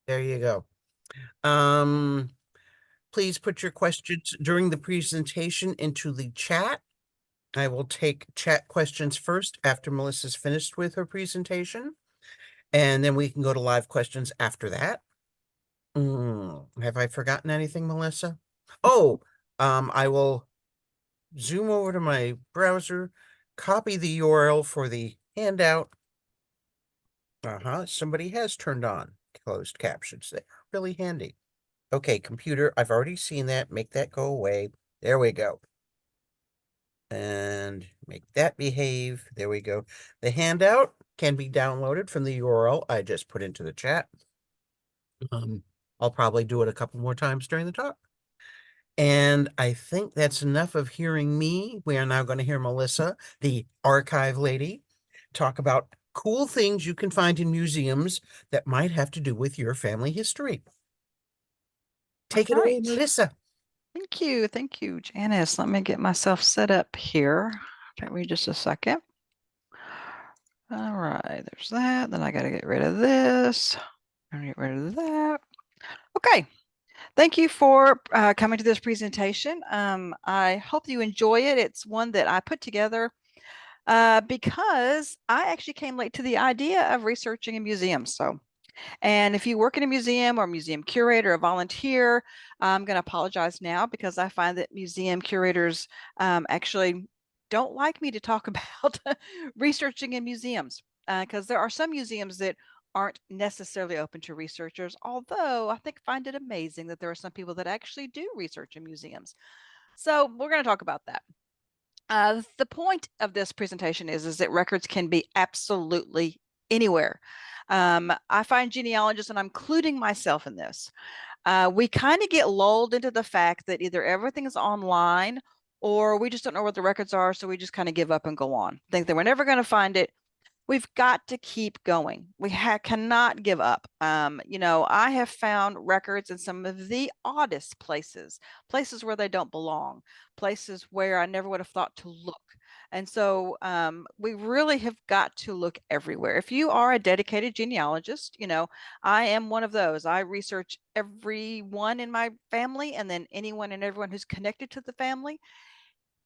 There you go. Um, please put your questions during the presentation into the chat. I will take chat questions first after Melissa's finished with her presentation, and then we can go to live questions after that. Have I forgotten anything, Melissa? Oh, I will zoom over to my browser, copy the URL for the handout. Somebody has turned on closed captions. They're really handy. Okay, computer, I've already seen that. Make that go away. There we go. And make that behave. There we go. The handout can be downloaded from the URL I just put into the chat. I'll probably do it a couple more times during the talk. And I think that's enough of hearing me. We are now going to hear Melissa, the archive lady, talk about cool things you can find in museums that might have to do with your family history. Take it away, Melissa. Thank you, Janice. Let me get myself set up here. Take me just a second. All right, there's that. Then I got to get rid of this and get rid of that. Okay, thank you for coming to this presentation. I hope you enjoy it. It's one that I put together because I actually came late to the idea of researching in museums. And if you work in a museum or museum curator or volunteer, I'm going to apologize now because I find that museum curators actually don't like me to talk about researching in museums because there are some museums that aren't necessarily open to researchers, although I find it amazing that there are some people that actually do research in museums. So we're going to talk about that. The point of this presentation is that records can be absolutely anywhere. I find genealogists, and I'm including myself in this, we kind of get lulled into the fact that either everything is online or we just don't know what the records are, so we just kind of give up and go on. Think that we're never going to find it. We've got to keep going. We cannot give up. I have found records in some of the oddest places, places where they don't belong, places where I never would have thought to look. And so we really have got to look everywhere. If you are a dedicated genealogist, I am one of those. I research everyone in my family and then anyone and everyone who's connected to the family.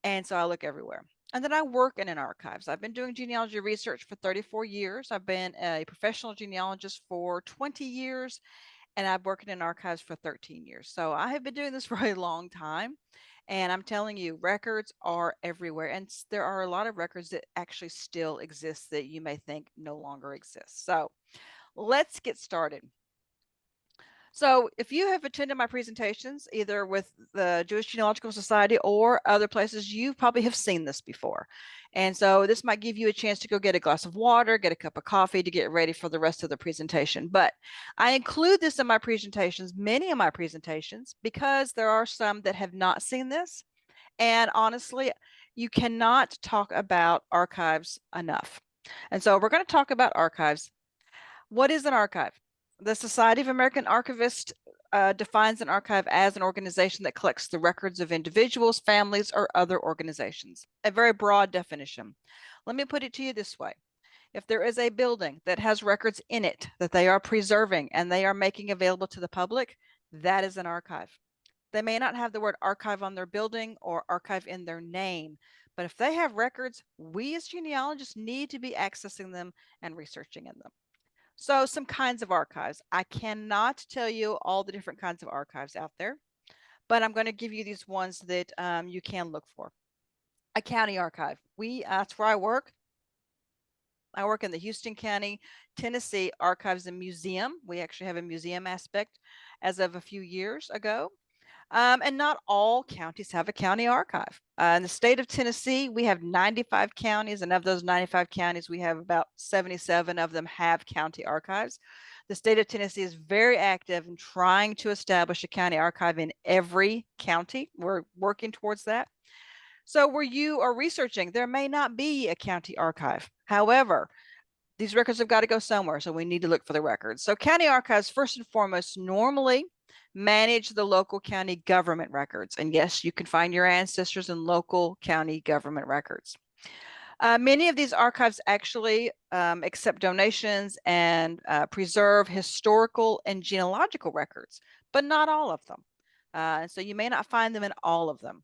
And so I look everywhere. And then I work in an archives. I've been doing genealogy research for 34 years. I've been a professional genealogist for 20 years, and I've worked in archives for 13 years. So I have been doing this for a long time. And I'm telling you, records are everywhere. And there are a lot of records that actually still exist that you may think no longer exist. So let's get started. So if you have attended my presentations, either with the Jewish Genealogical Society or other places, you probably have seen this before. And so this might give you a chance to go get a glass of water, get a cup of coffee to get ready for the rest of the presentation. But I include this in my presentations, many of my presentations, because there are some that have not seen this. And honestly, you cannot talk about archives enough. And so we're going to talk about archives. What is an archive? The Society of American Archivists defines an archive as an organization that collects the records of individuals, families, or other organizations. A very broad definition. Let me put it to you this way. If there is a building that has records in it that they are preserving and they are making available to the public, that is an archive. They may not have the word archive on their building or archive in their name, but if they have records, we as genealogists need to be accessing them and researching in them. So some kinds of archives. I cannot tell you all the different kinds of archives out there, but I'm going to give you these ones that you can look for. A county archive. That's where I work. I work in the Houston County, Tennessee Archives and Museum. We actually have a museum aspect as of a few years ago. And not all counties have a county archive. In the state of Tennessee, we have 95 counties, and of those 95 counties, we have about 77 of them have county archives. The state of Tennessee is very active in trying to establish a county archive in every county. We're working towards that. So where you are researching, there may not be a county archive. However, these records have got to go somewhere, so we need to look for the records. So county archives, first and foremost, normally manage the local county government records. And yes, you can find your ancestors in local county government records. Many of these archives actually accept donations and preserve historical and genealogical records, but not all of them. So you may not find them in all of them.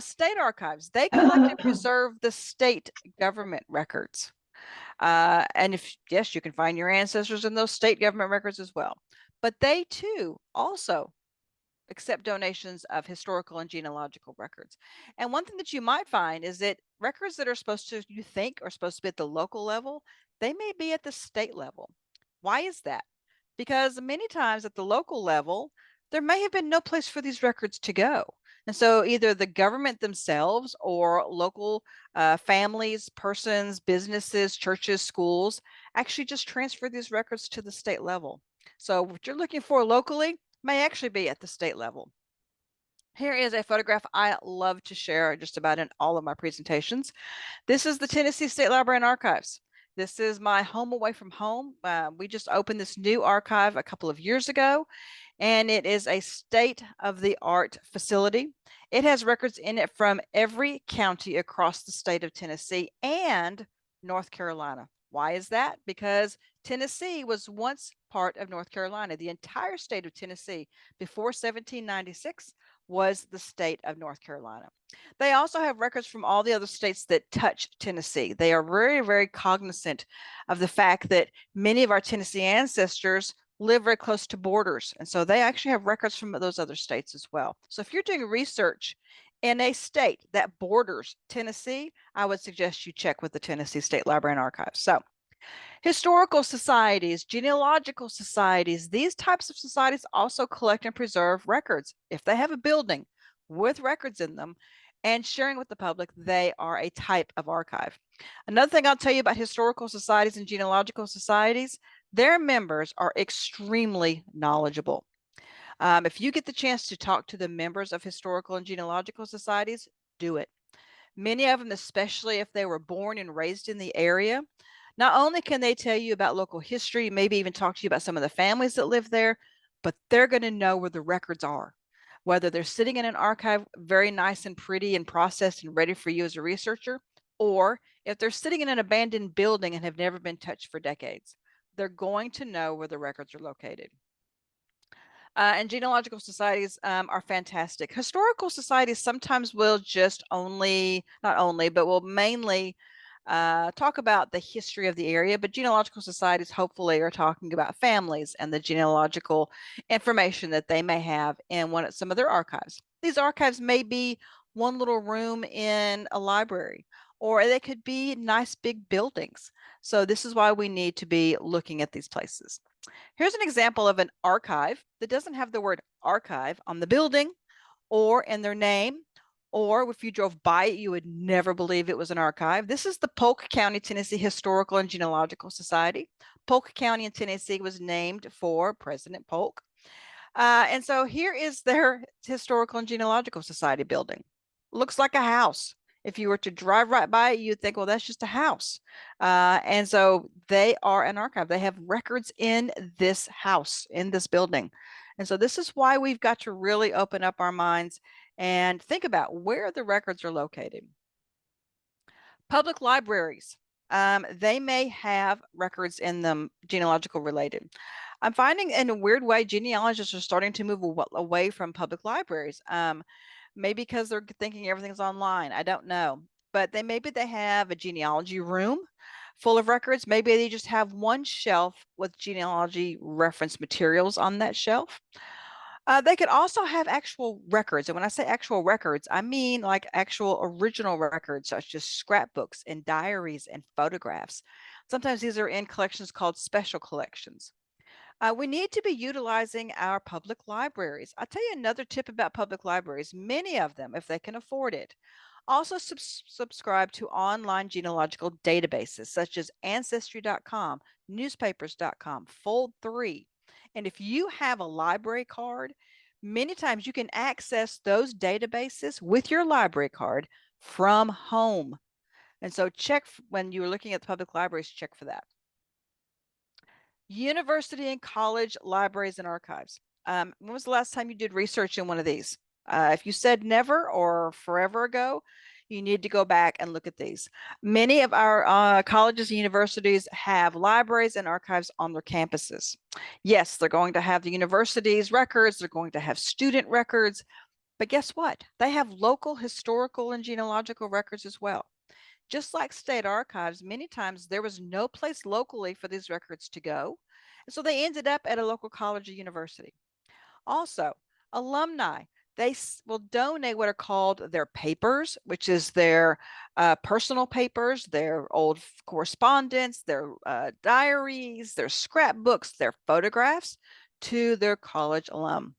State archives, they collect and preserve the state government records. And if, yes, you can find your ancestors in those state government records as well. But they too also accept donations of historical and genealogical records. And one thing that you might find is that records that are supposed to, you think, are supposed to be at the local level, they may be at the state level. Why is that? Because many times at the local level, there may have been no place for these records to go. And so either the government themselves or local families, persons, businesses, churches, schools actually just transfer these records to the state level. So what you're looking for locally may actually be at the state level. Here is a photograph I love to share just about in all of my presentations. This is the Tennessee State Library and Archives. This is my home away from home. We just opened this new archive a couple of years ago, and it is a state-of-the-art facility. It has records in it from every county across the state of Tennessee and North Carolina. Why is that? Because Tennessee was once part of North Carolina. The entire state of Tennessee before 1796 was the state of North Carolina. They also have records from all the other states that touch Tennessee. They are very, very cognizant of the fact that many of our Tennessee ancestors live very close to borders. And so they actually have records from those other states as well. So if you're doing research in a state that borders Tennessee, I would suggest you check with the Tennessee State Library and Archives. So historical societies, genealogical societies, these types of societies also collect and preserve records. If they have a building with records in them and sharing with the public, they are a type of archive. Another thing I'll tell you about historical societies and genealogical societies, their members are extremely knowledgeable. If you get the chance to talk to the members of historical and genealogical societies, do it. Many of them, especially if they were born and raised in the area, not only can they tell you about local history, maybe even talk to you about some of the families that live there, but they're going to know where the records are, whether they're sitting in an archive very nice and pretty and processed and ready for you as a researcher, or if they're sitting in an abandoned building and have never been touched for decades. They're going to know where the records are located. And genealogical societies are fantastic. Historical societies sometimes will just only, not only, but will mainly talk about the history of the area, but genealogical societies hopefully are talking about families and the genealogical information that they may have in some of their archives. These archives may be one little room in a library, or they could be nice big buildings. So this is why we need to be looking at these places. Here's an example of an archive that doesn't have the word archive on the building or in their name, or if you drove by it, you would never believe it was an archive. This is the Polk County, Tennessee Historical and Genealogical Society. Polk County in Tennessee was named for President Polk. And so here is their Historical and Genealogical Society building. Looks like a house. If you were to drive right by it, you'd think, well, that's just a house. And so they are an archive. They have records in this house, in this building. And so this is why we've got to really open up our minds and think about where the records are located. Public libraries, they may have records in them genealogical related. I'm finding in a weird way, genealogists are starting to move away from public libraries. Maybe because they're thinking everything's online. I don't know. But maybe they have a genealogy room full of records. Maybe they just have one shelf with genealogy reference materials on that shelf. They could also have actual records. And when I say actual records, I mean like actual original records, such as scrapbooks and diaries and photographs. Sometimes these are in collections called special collections. We need to be utilizing our public libraries. I'll tell you another tip about public libraries. Many of them, if they can afford it, also subscribe to online genealogical databases such as Ancestry.com, newspapers.com, Fold3. And if you have a library card, many times you can access those databases with your library card from home. And so check when you're looking at the public libraries, check for that. University and college libraries and archives. When was the last time you did research in one of these? If you said never or forever ago, you need to go back and look at these. Many of our colleges and universities have libraries and archives on their campuses. Yes, they're going to have the university's records, they're going to have student records, but guess what? They have local historical and genealogical records as well. Just like state archives, many times there was no place locally for these records to go. And so they ended up at a local college or university. Also, alumni, they will donate what are called their papers, which is their personal papers, their old correspondence, their diaries, their scrapbooks, their photographs to their college alum.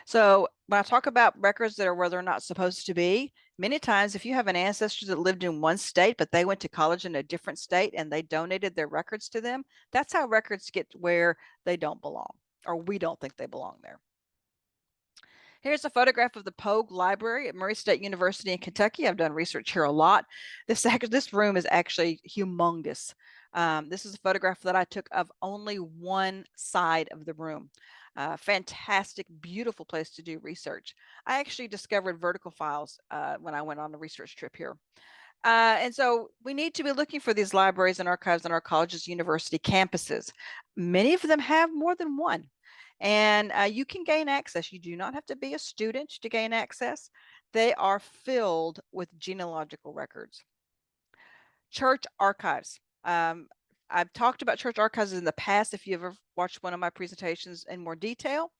So when I talk about records that are where they're not supposed to be, many times if you have an ancestor that lived in one state, but they went to college in a different state and they donated their records to them, that's how records get where they don't belong, or we don't think they belong there. Here's a photograph of the Pogue Library at Murray State University in Kentucky. I've done research here a lot. This room is actually humongous. This is a photograph that I took of only one side of the room. Fantastic, beautiful place to do research. I actually discovered vertical files when I went on a research trip here. And so we need to be looking for these libraries and archives on our colleges, university campuses. Many of them have more than one. And you can gain access. You do not have to be a student to gain access. They are filled with genealogical records. Church archives. I've talked about church archives in the past if you ever watched one of my presentations in more detail.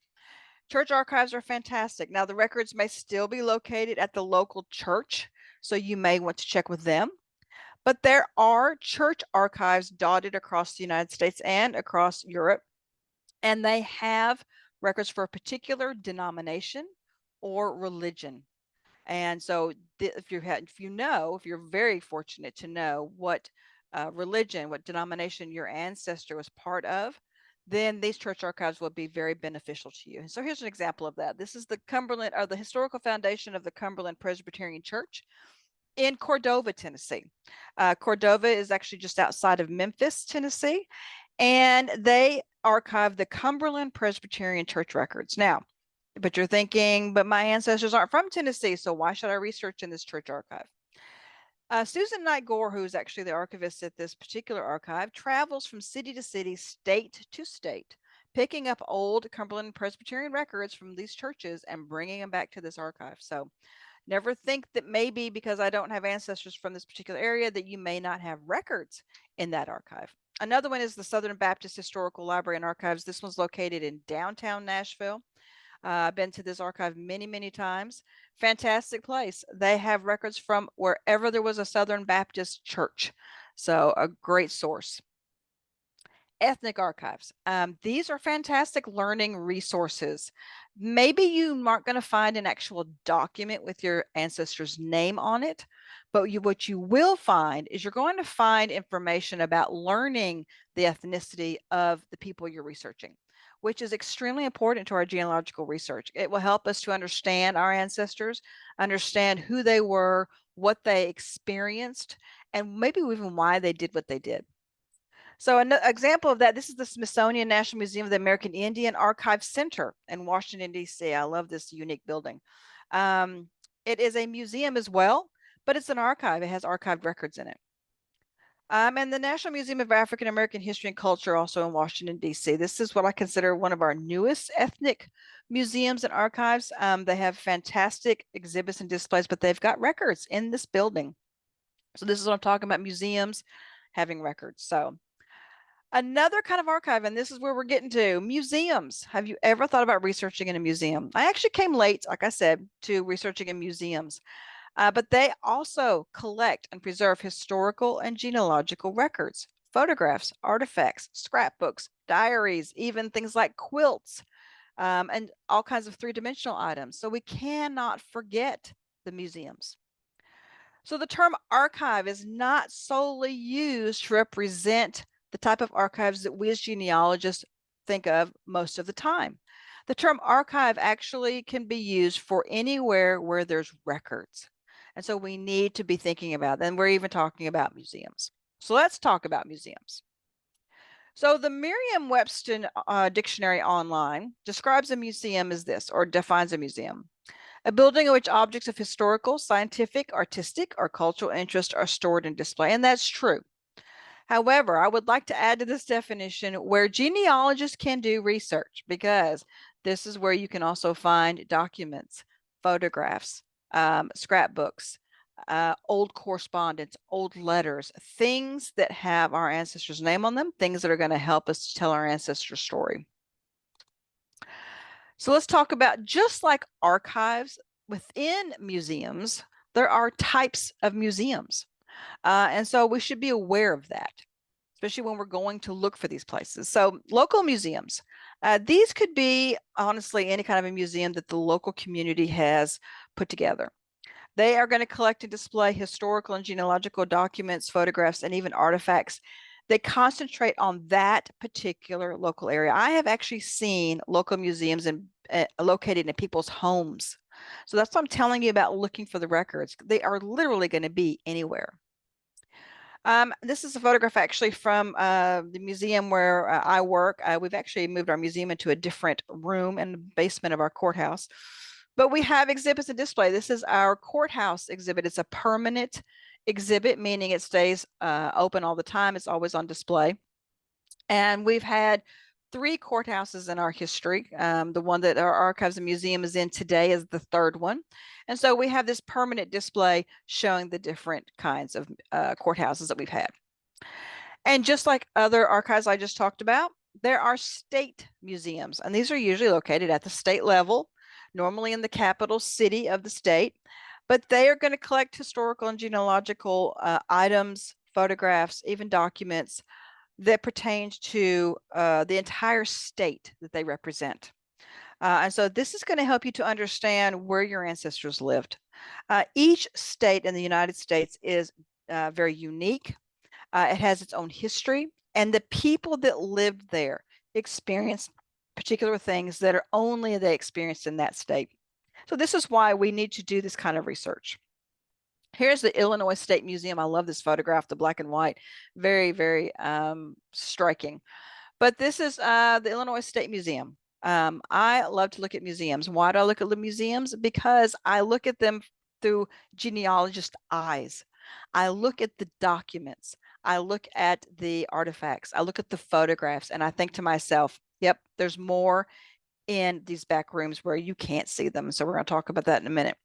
Church archives are fantastic. Now, the records may still be located at the local church, so you may want to check with them. But there are church archives dotted across the United States and across Europe, and they have records for a particular denomination or religion. And so if you're very fortunate to know what religion, what denomination your ancestor was part of, then these church archives will be very beneficial to you. And so here's an example of that. This is the Cumberland, or the historical foundation of the Cumberland Presbyterian Church in Cordova, Tennessee. Cordova is actually just outside of Memphis, Tennessee, and they archive the Cumberland Presbyterian Church records. Now, but you're thinking, but my ancestors aren't from Tennessee, so why should I research in this church archive? Susan Knight Gore, who is actually the archivist at this particular archive, travels from city to city, state to state, picking up old Cumberland Presbyterian records from these churches and bringing them back to this archive. So never think that maybe because I don't have ancestors from this particular area that you may not have records in that archive. Another one is the Southern Baptist Historical Library and Archives. This one's located in downtown Nashville. I've been to this archive many, many times. Fantastic place. They have records from wherever there was a Southern Baptist church. So a great source. Ethnic archives. These are fantastic learning resources. Maybe you aren't going to find an actual document with your ancestor's name on it, but what you will find is you're going to find information about learning the ethnicity of the people you're researching, which is extremely important to our genealogical research. It will help us to understand our ancestors, understand who they were, what they experienced, and maybe even why they did what they did. So an example of that, this is the Smithsonian National Museum of the American Indian Archive Center in Washington, D.C. I love this unique building. It is a museum as well, but it's an archive. It has archived records in it. And the National Museum of African American History and Culture, also in Washington, D.C. This is what I consider one of our newest ethnic museums and archives. They have fantastic exhibits and displays, but they've got records in this building. So this is what I'm talking about, museums having records. So another kind of archive, and this is where we're getting to museums. Have you ever thought about researching in a museum? I actually came late, like I said, to researching in museums. But they also collect and preserve historical and genealogical records, photographs, artifacts, scrapbooks, diaries, even things like quilts, and all kinds of three-dimensional items. So we cannot forget the museums. So the term archive is not solely used to represent the type of archives that we as genealogists think of most of the time. The term archive actually can be used for anywhere where there's records. And so we need to be thinking about that. And we're even talking about museums. So let's talk about museums. So the Merriam-Webster dictionary online describes a museum as this, or defines a museum. A building in which objects of historical, scientific, artistic, or cultural interest are stored and displayed. And that's true. However, I would like to add to this definition where genealogists can do research, because this is where you can also find documents, photographs, scrapbooks, old correspondence, old letters, things that have our ancestors' name on them, things that are going to help us tell our ancestors' story. So let's talk about, just like archives within museums, there are types of museums. And so we should be aware of that, especially when we're going to look for these places. So local museums, these could be honestly any kind of a museum that the local community has put together. They are going to collect and display historical and genealogical documents, photographs, and even artifacts. They concentrate on that particular local area. I have actually seen local museums located in people's homes. So that's what I'm telling you about looking for the records. They are literally going to be anywhere. This is a photograph actually from the museum where I work. We've actually moved our museum into a different room in the basement of our courthouse. But we have exhibits and display. This is our courthouse exhibit. It's a permanent exhibit, meaning it stays open all the time. It's always on display. And we've had 3 courthouses in our history. The one that our archives and museum is in today is the 3rd one. And so we have this permanent display showing the different kinds of courthouses that we've had. And just like other archives I just talked about, there are state museums, and these are usually located at the state level, normally in the capital city of the state, but they are going to collect historical and genealogical items, photographs, even documents that pertains to the entire state that they represent. And so this is going to help you to understand where your ancestors lived. Each state in the United States is very unique. It has its own history, and the people that lived there experienced particular things that are only they experienced in that state. So this is why we need to do this kind of research. Here's the Illinois State Museum. I love this photograph, the black and white, very, very striking. But this is the Illinois State Museum. I love to look at museums. Why do I look at the museums? Because I look at them through genealogist eyes. I look at the documents. I look at the artifacts. I look at the photographs, and I think to myself, yep, there's more in these back rooms where you can't see them. So we're going to talk about that in a minute.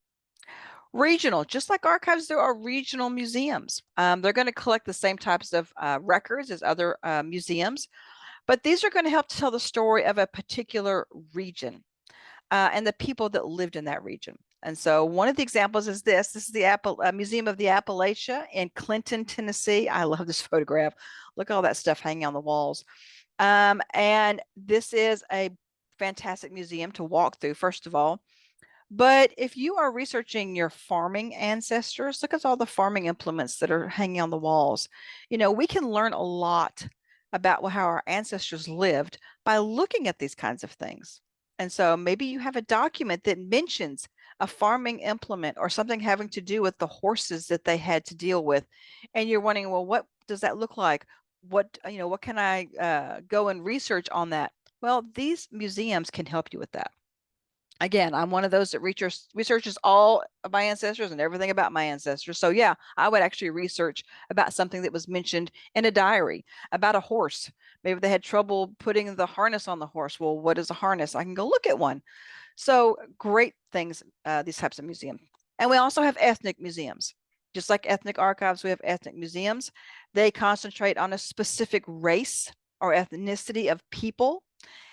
Regional, just like archives, there are regional museums. They're going to collect the same types of records as other museums, but these are going to help to tell the story of a particular region and the people that lived in that region. And so one of the examples is this. This is the Museum of the Appalachia in Clinton, Tennessee. I love this photograph. Look at all that stuff hanging on the walls. And this is a fantastic museum to walk through, first of all. But if you are researching your farming ancestors, look at all the farming implements that are hanging on the walls. You know, we can learn a lot about how our ancestors lived by looking at these kinds of things. And so maybe you have a document that mentions a farming implement or something having to do with the horses that they had to deal with. And you're wondering, well, what does that look like? What can I go and research on that? Well, these museums can help you with that. Again, I'm one of those that researches all of my ancestors and everything about my ancestors. So yeah, I would actually research about something that was mentioned in a diary about a horse. Maybe they had trouble putting the harness on the horse. Well, what is a harness? I can go look at one. So great things, these types of museums. And we also have ethnic museums. Just like ethnic archives, we have ethnic museums. They concentrate on a specific race or ethnicity of people,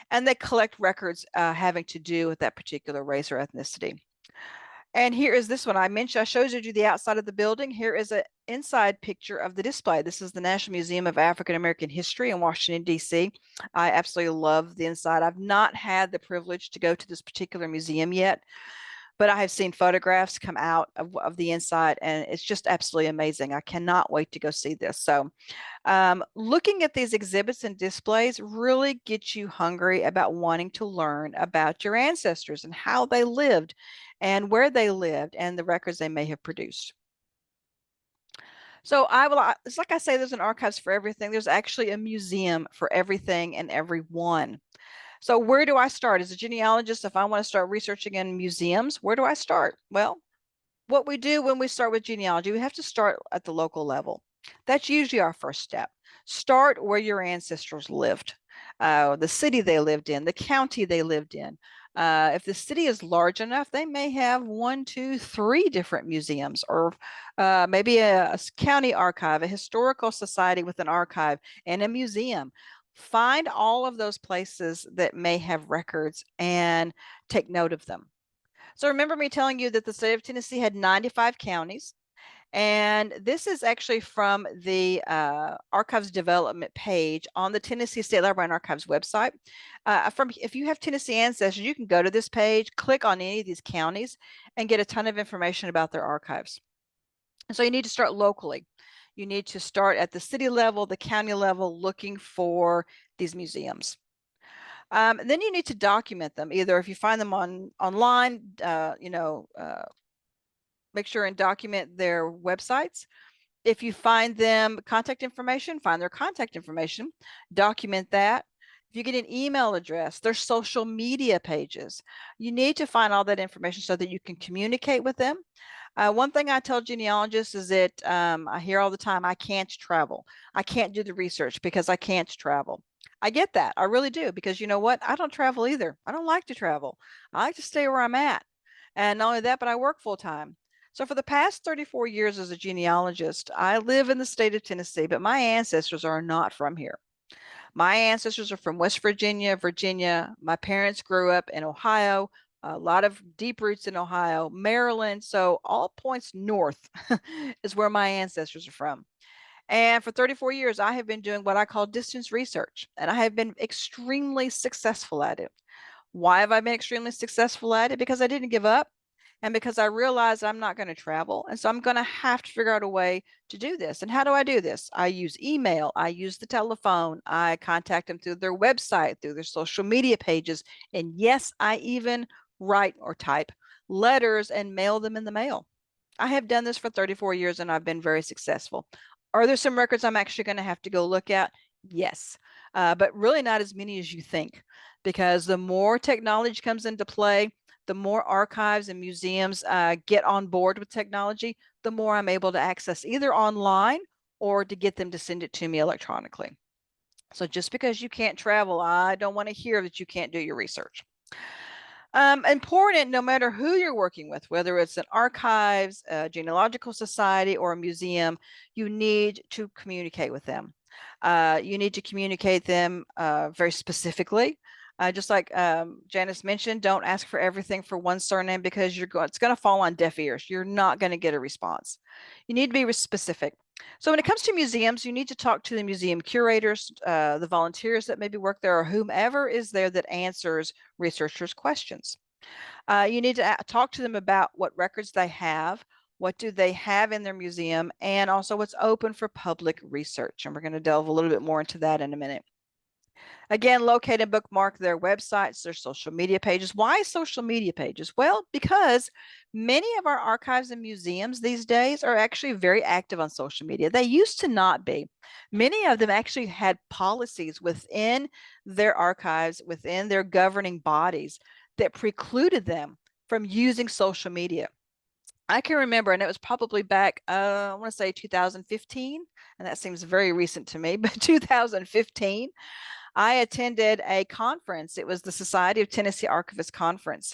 and they collect records having to do with that particular race or ethnicity. And here is this one. I showed you the outside of the building. Here is an inside picture of the display. This is the National Museum of African American History in Washington, D.C. I absolutely love the inside. I've not had the privilege to go to this particular museum yet, but I have seen photographs come out of the inside, and it's just absolutely amazing. I cannot wait to go see this. So looking at these exhibits and displays really gets you hungry about wanting to learn about your ancestors and how they lived and where they lived and the records they may have produced. So it's like I say, there's an archives for everything. There's actually a museum for everything and everyone. So where do I start as a genealogist? If I want to start researching in museums, where do I start? Well, what we do when we start with genealogy, we have to start at the local level. That's usually our first step. Start where your ancestors lived, the city they lived in, the county they lived in. If the city is large enough, they may have one, two, three different museums, or maybe a county archive, a historical society with an archive, and a museum. Find all of those places that may have records and take note of them. So remember me telling you that the state of Tennessee had 95 counties. And this is actually from the Archives Development page on the Tennessee State Library and Archives website. If you have Tennessee ancestors, you can go to this page, click on any of these counties, and get a ton of information about their archives. And so you need to start locally. You need to start at the city level, the county level, looking for these museums. Then you need to document them. Either if you find them online, make sure and document their websites. If you find them contact information, find their contact information, document that. If you get an email address, their social media pages, you need to find all that information so that you can communicate with them. One thing I tell genealogists is that I hear all the time, I can't travel. I can't do the research because I can't travel. I get that. I really do. Because you know what? I don't travel either. I don't like to travel. I like to stay where I'm at. And not only that, but I work full time. So for the past 34 years as a genealogist, I live in the state of Tennessee, but my ancestors are not from here. My ancestors are from West Virginia, Virginia. My parents grew up in Ohio, a lot of deep roots in Ohio, Maryland. So all points north is where my ancestors are from. And for 34 years, I have been doing what I call distance research, and I have been extremely successful at it. Why have I been extremely successful at it? Because I didn't give up and because I realized I'm not going to travel. And so I'm going to have to figure out a way to do this. And how do I do this? I use email, I use the telephone, I contact them through their website, through their social media pages. And yes, I even write or type letters and mail them in the mail. I have done this for 34 years and I've been very successful. Are there some records I'm actually going to have to go look at? Yes, but really not as many as you think, because the more technology comes into play, the more archives and museums get on board with technology, the more I'm able to access either online or to get them to send it to me electronically. So just because you can't travel, I don't want to hear that you can't do your research. Important no matter who you're working with, whether it's an archives, a genealogical society, or a museum, you need to communicate with them. You need to communicate them very specifically. Just like Janice mentioned, don't ask for everything for one surname because it's going to fall on deaf ears. You're not going to get a response. You need to be specific. So when it comes to museums, you need to talk to the museum curators, the volunteers that maybe work there, or whomever is there that answers researchers' questions. You need to talk to them about what records they have, what do they have in their museum, and also what's open for public research. And we're going to delve a little bit more into that in a minute. Again, locate and bookmark their websites, their social media pages. Why social media pages? Well, because many of our archives and museums these days are actually very active on social media. They used to not be. Many of them actually had policies within their archives, within their governing bodies that precluded them from using social media. I can remember, and it was probably back, I want to say 2015, and that seems very recent to me, but 2015. I attended a conference. It was the Society of Tennessee Archivists Conference.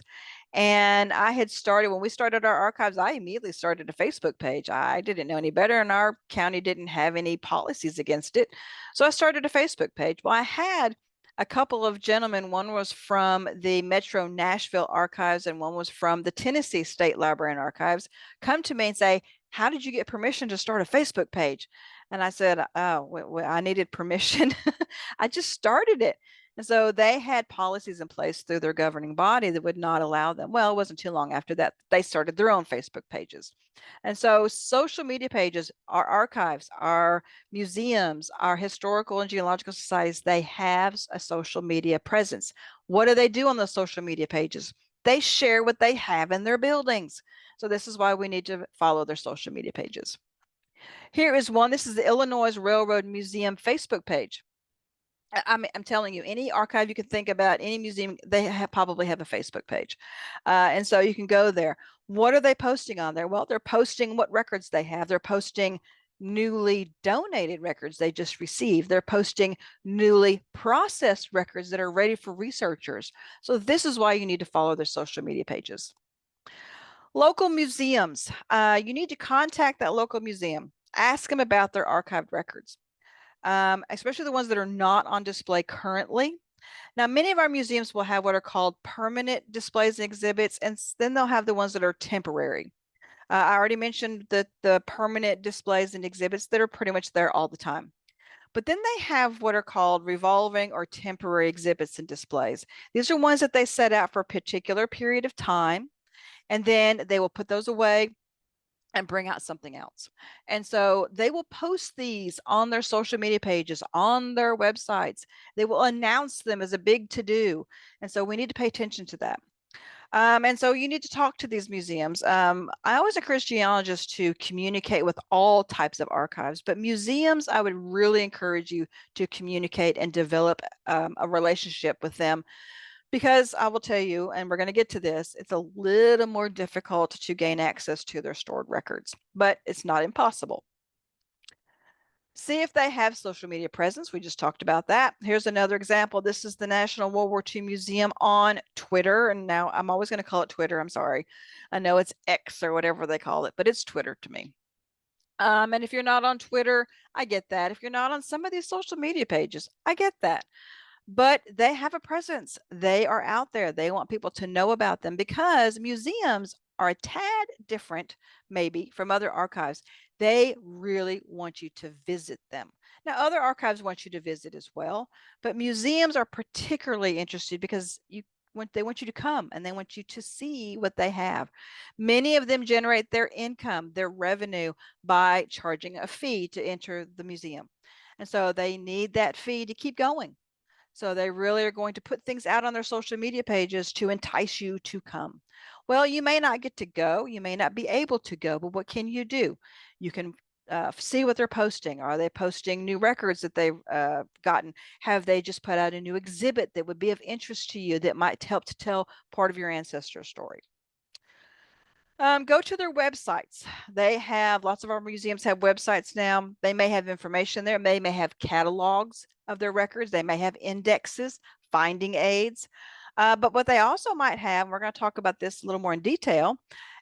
And I had started, when we started our archives, I immediately started a Facebook page. I didn't know any better, and our county didn't have any policies against it. So I started a Facebook page. Well, I had a couple of gentlemen. One was from the Metro Nashville Archives, and one was from the Tennessee State Library and Archives, come to me and say, how did you get permission to start a Facebook page? And I said, oh, I needed permission. I just started it. And so they had policies in place through their governing body that would not allow them. Well, it wasn't too long after that, they started their own Facebook pages. And so social media pages, our archives, our museums, our historical and genealogical societies, they have a social media presence. What do they do on those social media pages? They share what they have in their buildings. So this is why we need to follow their social media pages. Here is one. This is the Illinois Railroad Museum Facebook page. I'm telling you, any archive you can think about, any museum, they probably have a Facebook page. And so you can go there. What are they posting on there? Well, they're posting what records they have. They're posting newly donated records they just received. They're posting newly processed records that are ready for researchers. So this is why you need to follow their social media pages. Local museums. You need to contact that local museum. Ask them about their archived records, especially the ones that are not on display currently. Now, many of our museums will have what are called permanent displays and exhibits, and then they'll have the ones that are temporary. I already mentioned that the permanent displays and exhibits that are pretty much there all the time. But then they have what are called revolving or temporary exhibits and displays. These are ones that they set out for a particular period of time, and then they will put those away and bring out something else. And so they will post these on their social media pages, on their websites. They will announce them as a big to do. And so we need to pay attention to that. And so you need to talk to these museums. I always encourage genealogists to communicate with all types of archives, but museums, I would really encourage you to communicate and develop a relationship with them, because I will tell you, and we're going to get to this, it's a little more difficult to gain access to their stored records, but it's not impossible. See if they have social media presence. We just talked about that. Here's another example. This is the National World War II Museum on Twitter. And now I'm always going to call it Twitter. I'm sorry. I know it's X or whatever they call it, but it's Twitter to me. And if you're not on Twitter, I get that. If you're not on some of these social media pages, I get that. But they have a presence. They are out there. They want people to know about them, because museums are a tad different, maybe, from other archives. They really want you to visit them. Now, other archives want you to visit as well, but museums are particularly interested because they want you to come and they want you to see what they have. Many of them generate their income, their revenue, by charging a fee to enter the museum. And so they need that fee to keep going. So they really are going to put things out on their social media pages to entice you to come. Well, you may not get to go, you may not be able to go, but what can you do? You can see what they're posting. Are they posting new records that they've gotten? Have they just put out a new exhibit that would be of interest to you that might help to tell part of your ancestor story? Go to their websites. They have, lots of our museums have websites now. They may have information there. They may have catalogs of their records. They may have indexes, finding aids. But what they also might have, and we're going to talk about this a little more in detail,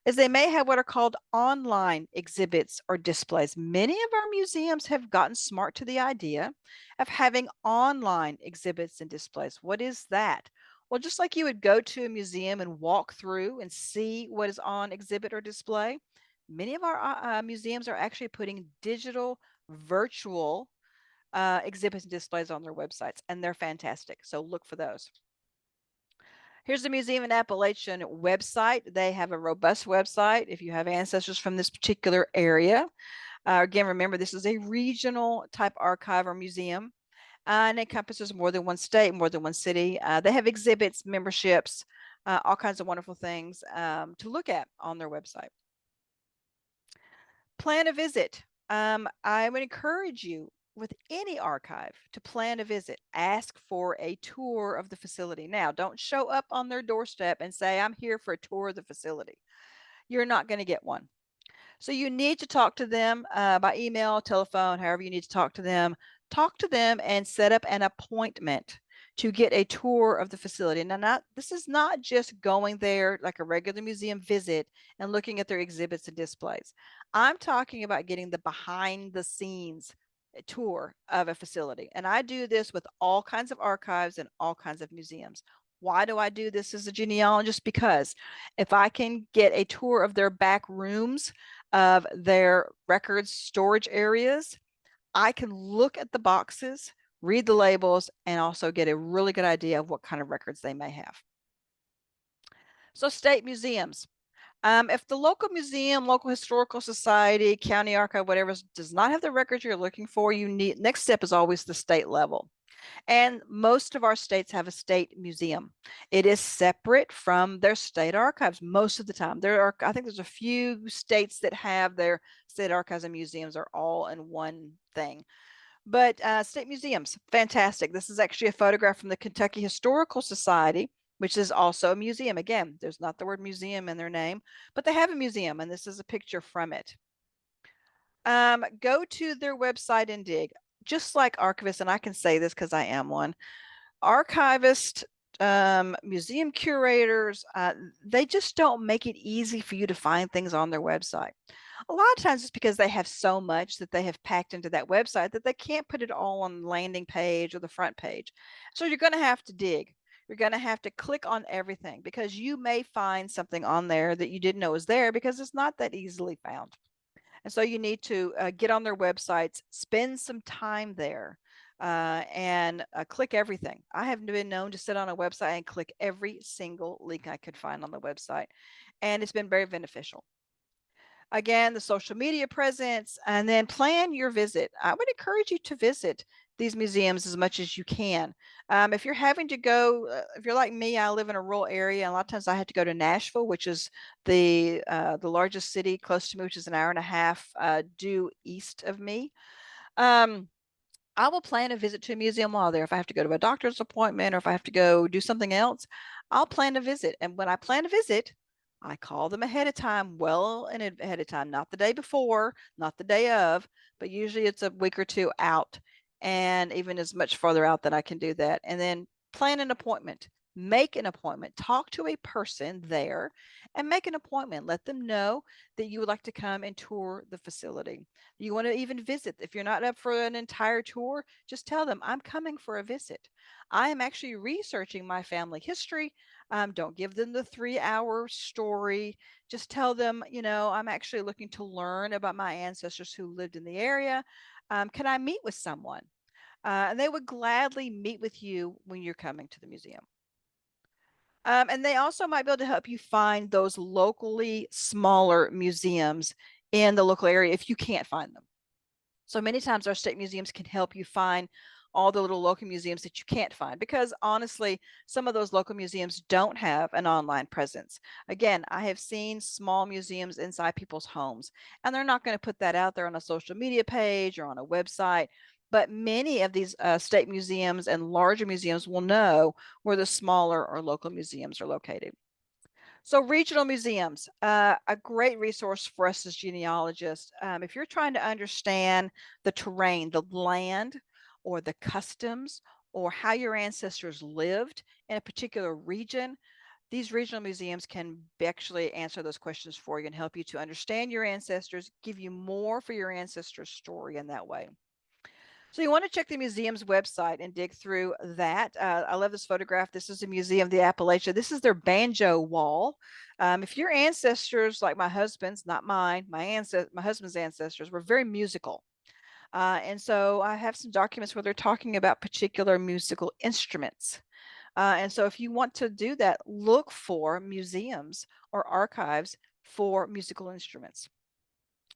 is they may have what are called online exhibits or displays. Many of our museums have gotten smart to the idea of having online exhibits and displays. What is that? Well, just like you would go to a museum and walk through and see what is on exhibit or display, many of our museums are actually putting digital, virtual exhibits and displays on their websites, and they're fantastic. So look for those. Here's the Museum in Appalachian website. They have a robust website if you have ancestors from this particular area. Again, remember, this is a regional type archive or museum, and it encompasses more than one state, more than one city. They have exhibits, memberships, all kinds of wonderful things to look at on their website. Plan a visit. I would encourage you with any archive to plan a visit. Ask for a tour of the facility. Now, don't show up on their doorstep and say, I'm here for a tour of the facility. You're not going to get one. So you need to talk to them by email, telephone, however you need to talk to them. Talk to them and set up an appointment to get a tour of the facility. Now, this is not just going there like a regular museum visit and looking at their exhibits and displays. I'm talking about getting the behind the scenes tour of a facility. And I do this with all kinds of archives and all kinds of museums. Why do I do this as a genealogist? Because if I can get a tour of their back rooms, of their records storage areas, I can look at the boxes, read the labels, and also get a really good idea of what kind of records they may have. So state museums. If the local museum, local historical society, county archive, whatever, does not have the records you're looking for, next step is always the state level. And most of our states have a state museum. It is separate from their state archives most of the time. I think there's a few states that have their state archives and museums are all in one thing. But state museums, fantastic. This is actually a photograph from the Kentucky Historical Society, which is also a museum. Again, there's not the word museum in their name, but they have a museum, and this is a picture from it. Go to their website and dig. Just like archivists, and I can say this because I am one, archivists, museum curators, they just don't make it easy for you to find things on their website. A lot of times it's because they have so much that they have packed into that website that they can't put it all on the landing page or the front page. So you're going to have to dig. You're going to have to click on everything because you may find something on there that you didn't know was there because it's not that easily found. And so you need to get on their websites, spend some time there, and click everything. I have been known to sit on a website and click every single link I could find on the website, and it's been very beneficial. Again, the social media presence, and then plan your visit. I would encourage you to visit these museums as much as you can. If you're having to go, if you're like me, I live in a rural area, and a lot of times I have to go to Nashville, which is the largest city close to me, which is an hour and a half due east of me. Um, I will plan a visit to a museum while there. If I have to go to a doctor's appointment or if I have to go do something else, I'll plan a visit. And when I plan a visit, I call them ahead of time, well ahead of time, not the day before, not the day of, but usually it's a week or two out, and even as much farther out that I can do that. And then plan an appointment, make an appointment, talk to a person there and make an appointment. Let them know that you would like to come and tour the facility. You want to even visit. If you're not up for an entire tour, just tell them, I'm coming for a visit. I am actually researching my family history. Don't give them the 3 hour story. Just tell them, I'm actually looking to learn about my ancestors who lived in the area. Can I meet with someone? And they would gladly meet with you when you're coming to the museum. And they also might be able to help you find those locally smaller museums in the local area if you can't find them. So many times our state museums can help you find all the little local museums that you can't find because honestly, some of those local museums don't have an online presence. Again, I have seen small museums inside people's homes, and they're not going to put that out there on a social media page or on a website. But many of these state museums and larger museums will know where the smaller or local museums are located. So regional museums, a great resource for us as genealogists. If you're trying to understand the terrain, the land, or the customs, or how your ancestors lived in a particular region, these regional museums can actually answer those questions for you and help you to understand your ancestors, give you more for your ancestors' story in that way. So you want to check the museum's website and dig through that. I love this photograph. This is a museum of the Appalachia. This is their banjo wall. If your ancestors, like my husband's, not mine, my husband's ancestors were very musical. And so I have some documents where they're talking about particular musical instruments. And so if you want to do that, look for museums or archives for musical instruments.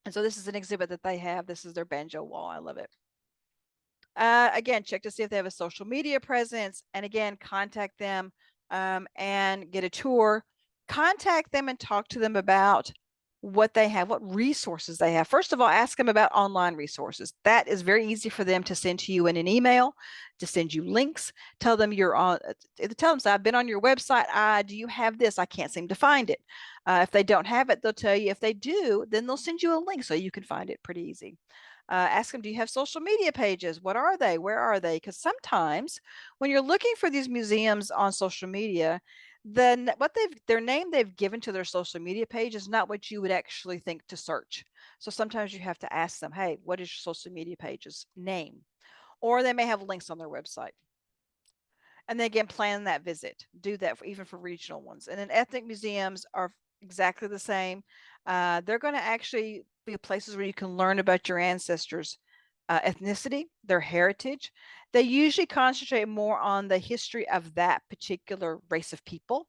And so this is an exhibit that they have. This is their banjo wall. I love it. Again, check to see if they have a social media presence, and again, contact them and get a tour. Contact them and talk to them about what they have, what resources they have. First of all, ask them about online resources. That is very easy for them to send to you in an email, to send you links. Tell them you're on. Tell them, so I've been on your website. Do you have this? I can't seem to find it. If they don't have it, they'll tell you. If they do, then they'll send you a link so you can find it pretty easy. Ask them, do you have social media pages? What are they? Where are they? Because sometimes when you're looking for these museums on social media, then their name they've given to their social media page is not what you would actually think to search. So sometimes you have to ask them, hey, what is your social media page's name? Or they may have links on their website. And then again, plan that visit. Do that even for regional ones. And then ethnic museums are exactly the same. They're going to actually be places where you can learn about your ancestors' ethnicity, their heritage. They usually concentrate more on the history of that particular race of people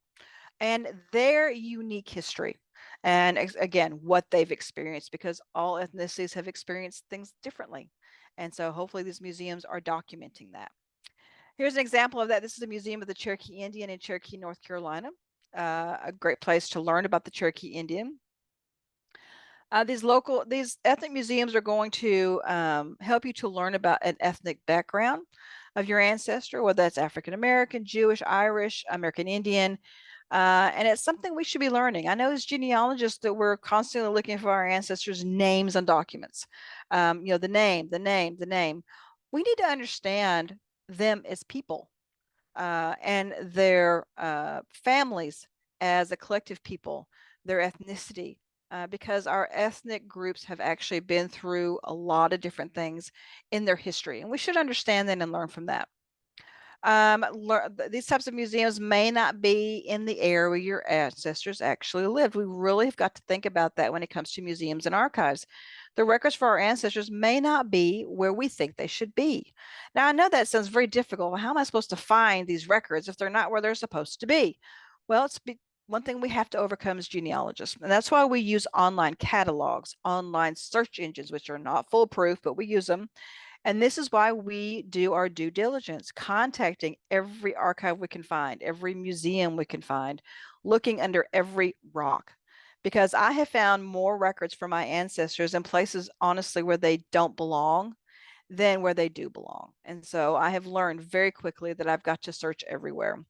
and their unique history. And again, what they've experienced, because all ethnicities have experienced things differently. And so hopefully these museums are documenting that. Here's an example of that. This is a museum of the Cherokee Indian in Cherokee, North Carolina. A great place to learn about the Cherokee Indian. These ethnic museums are going to help you to learn about an ethnic background of your ancestor, whether that's African American, Jewish, Irish, American Indian, and it's something we should be learning. I know as genealogists that we're constantly looking for our ancestors' names on documents. The name. We need to understand them as people and their families as a collective people, their ethnicity, because our ethnic groups have actually been through a lot of different things in their history, and we should understand that and learn from that. These types of museums may not be in the area where your ancestors actually lived. We really have got to think about that when it comes to museums and archives. The records for our ancestors may not be where we think they should be. Now, I know that sounds very difficult. How am I supposed to find these records if they're not where they're supposed to be? Well, one thing we have to overcome is genealogists. And that's why we use online catalogs, online search engines, which are not foolproof, but we use them. And this is why we do our due diligence, contacting every archive we can find, every museum we can find, looking under every rock. Because I have found more records for my ancestors in places, honestly, where they don't belong than where they do belong. And so I have learned very quickly that I've got to search everywhere.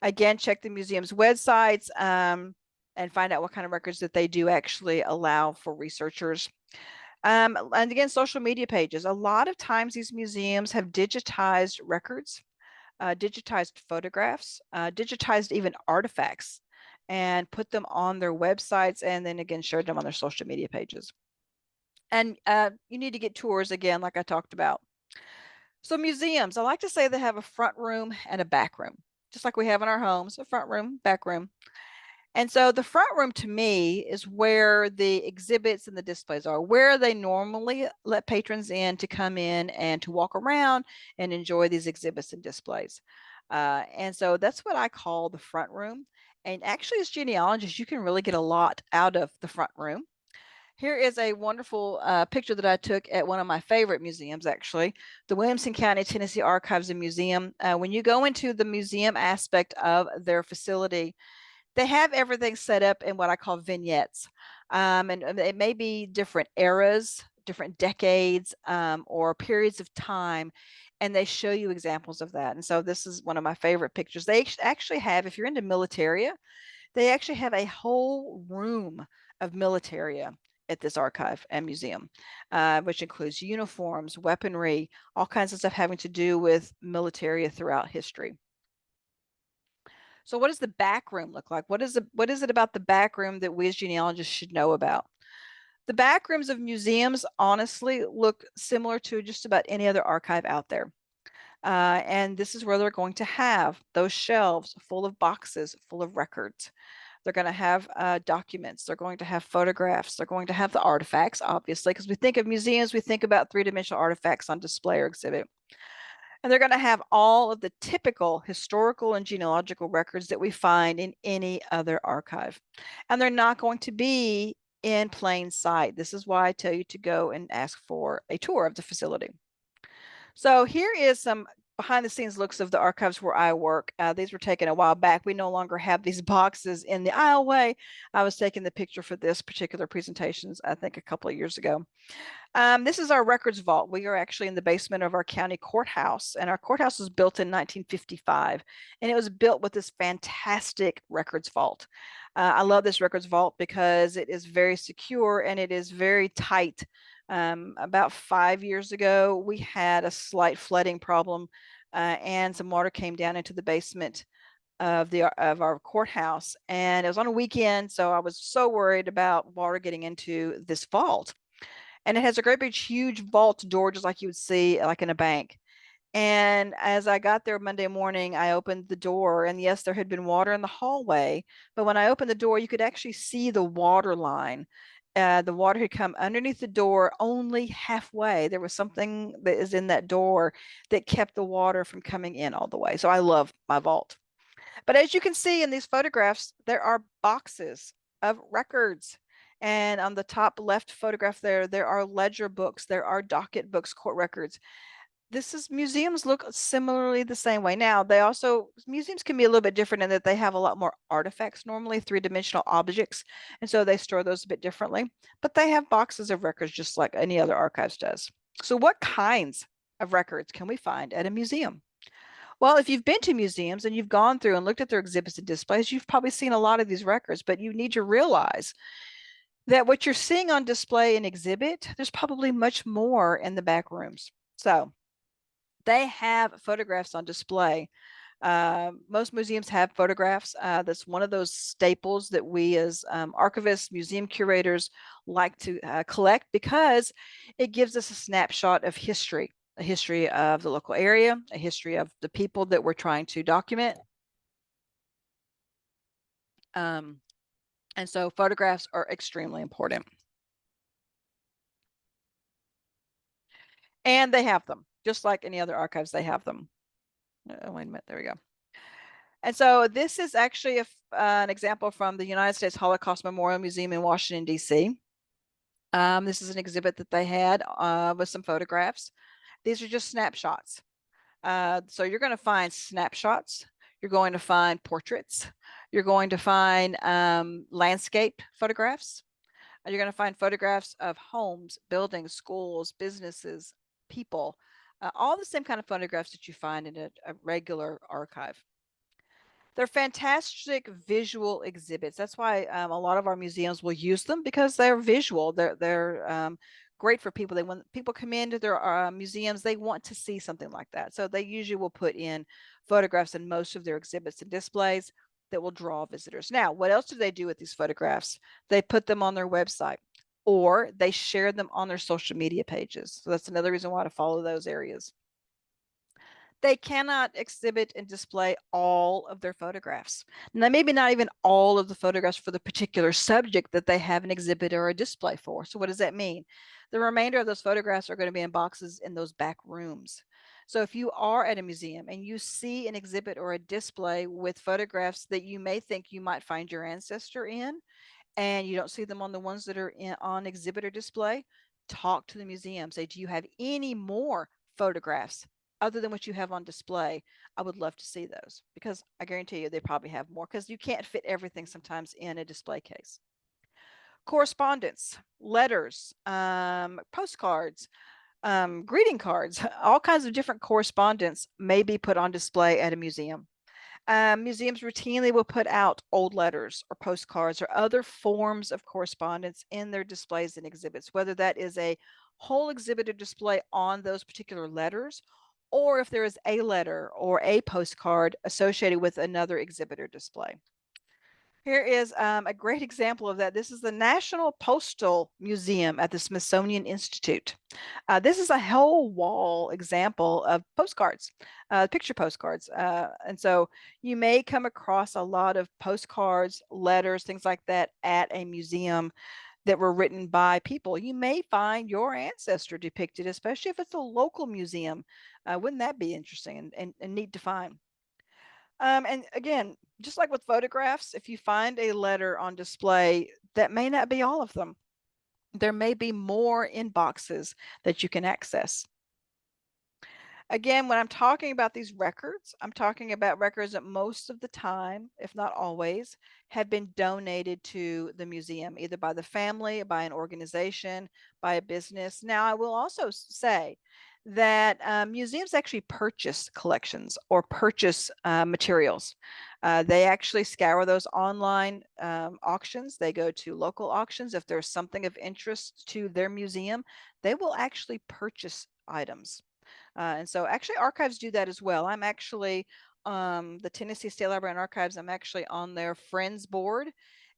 Again, check the museum's websites and find out what kind of records that they do actually allow for researchers. And again, social media pages. A lot of times these museums have digitized records, digitized photographs, digitized even artifacts, and put them on their websites and then again shared them on their social media pages. And you need to get tours again, like I talked about. So museums, I like to say they have a front room and a back room, just like we have in our homes, a front room, back room. And so the front room to me is where the exhibits and the displays are, where they normally let patrons in to come in and to walk around and enjoy these exhibits and displays. And so that's what I call the front room. And actually, as genealogists, you can really get a lot out of the front room. Here is a wonderful picture that I took at one of my favorite museums, actually, the Williamson County, Tennessee Archives and Museum. When you go into the museum aspect of their facility, they have everything set up in what I call vignettes. And it may be different eras, different decades, or periods of time. And they show you examples of that. And so this is one of my favorite pictures. They actually have, if you're into militaria, they actually have a whole room of militaria at this archive and museum, which includes uniforms, weaponry, all kinds of stuff having to do with militaria throughout history. So what does the back room look like? What is it about the back room that we as genealogists should know about? The back rooms of museums honestly look similar to just about any other archive out there. And this is where they're going to have those shelves full of boxes, full of records. They're going to have documents. They're going to have photographs. They're going to have the artifacts, obviously, because we think of museums, we think about three-dimensional artifacts on display or exhibit. And they're going to have all of the typical historical and genealogical records that we find in any other archive. And they're not going to be in plain sight. This is why I tell you to go and ask for a tour of the facility. So here is some behind the scenes looks of the archives where I work. These were taken a while back. We no longer have these boxes in the aisleway. I was taking the picture for this particular presentations, I think a couple of years ago. This is our records vault. We are actually in the basement of our county courthouse, and our courthouse was built in 1955, and it was built with this fantastic records vault. I love this records vault because it is very secure and it is very tight. About 5 years ago, we had a slight flooding problem, and some water came down into the basement of our courthouse, and it was on a weekend, so I was so worried about water getting into this vault. And it has a great big huge vault door, just like you would see like in a bank. And as I got there Monday morning, I opened the door, and yes, there had been water in the hallway, but when I opened the door, you could actually see the water line. The water had come underneath the door only halfway. There was something that is in that door that kept the water from coming in all the way. So I love my vault. But as you can see in these photographs, there are boxes of records. And on the top left photograph there are ledger books, there are docket books, court records. Museums look similarly the same way. Now, museums can be a little bit different in that they have a lot more artifacts, normally three-dimensional objects, and so they store those a bit differently. But they have boxes of records just like any other archives does. So what kinds of records can we find at a museum? Well, if you've been to museums and you've gone through and looked at their exhibits and displays, you've probably seen a lot of these records, but you need to realize that what you're seeing on display and exhibit, there's probably much more in the back rooms. So they have photographs on display. Most museums have photographs. That's one of those staples that we as archivists, museum curators like to collect because it gives us a snapshot of history, a history of the local area, a history of the people that we're trying to document. Um, and so photographs are extremely important. And they have them, just like any other archives, they have them. Oh, wait a minute, there we go. And so this is actually an example from the United States Holocaust Memorial Museum in Washington, D.C. This is an exhibit that they had with some photographs. These are just snapshots. So you're going to find snapshots. You're going to find portraits. You're going to find landscape photographs. You're going to find photographs of homes, buildings, schools, businesses, people, all the same kind of photographs that you find in a regular archive. They're fantastic visual exhibits. That's why a lot of our museums will use them because they're visual. They're great for people. When people come into their museums, they want to see something like that. So they usually will put in photographs in most of their exhibits and displays that will draw visitors. Now, what else do they do with these photographs? They put them on their website or they share them on their social media pages. So that's another reason why to follow those areas. They cannot exhibit and display all of their photographs. Now, maybe not even all of the photographs for the particular subject that they have an exhibit or a display for. So what does that mean? The remainder of those photographs are going to be in boxes in those back rooms. So if you are at a museum and you see an exhibit or a display with photographs that you may think you might find your ancestor in, and you don't see them on the ones that are on exhibit or display, talk to the museum. Say, do you have any more photographs other than what you have on display? I would love to see those because I guarantee you they probably have more because you can't fit everything sometimes in a display case. Correspondence, letters, postcards, greeting cards, all kinds of different correspondence may be put on display at a museum. Museums routinely will put out old letters or postcards or other forms of correspondence in their displays and exhibits, whether that is a whole exhibit or display on those particular letters, or if there is a letter or a postcard associated with another exhibit or display. Here is a great example of that. This is the National Postal Museum at the Smithsonian Institute. This is a whole wall example of postcards, picture postcards. And so you may come across a lot of postcards, letters, things like that at a museum that were written by people. You may find your ancestor depicted, especially if it's a local museum. Wouldn't that be interesting and neat to find? And again, just like with photographs, if you find a letter on display, that may not be all of them. There may be more in boxes that you can access. Again, when I'm talking about these records, I'm talking about records that most of the time, if not always, have been donated to the museum, either by the family, by an organization, by a business. Now, I will also say that museums actually purchase collections or purchase materials. They actually scour those online auctions. They go to local auctions. If there's something of interest to their museum, they will actually purchase items. And so actually archives do that as well. I'm actually the Tennessee State Library and Archives, I'm actually on their Friends board.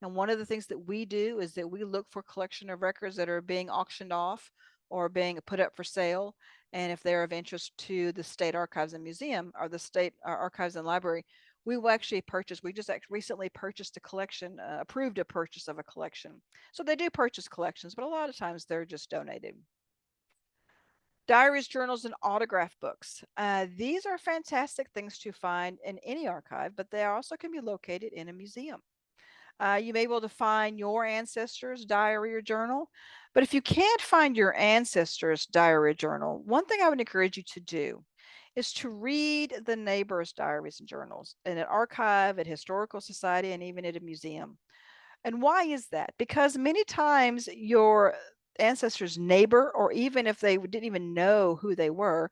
And one of the things that we do is that we look for collection of records that are being auctioned off or being put up for sale. And if they're of interest to the State Archives and Museum or the State Archives and Library, we will actually purchase. We just recently purchased a collection, approved a purchase of a collection. So they do purchase collections, but a lot of times they're just donated. Diaries, journals, and autograph books. These are fantastic things to find in any archive, but they also can be located in a museum. You may be able to find your ancestors' diary or journal. But if you can't find your ancestors' diary or journal, one thing I would encourage you to do is to read the neighbors' diaries and journals in an archive, at historical society, and even at a museum. And why is that? Because many times your ancestors' neighbor, or even if they didn't even know who they were,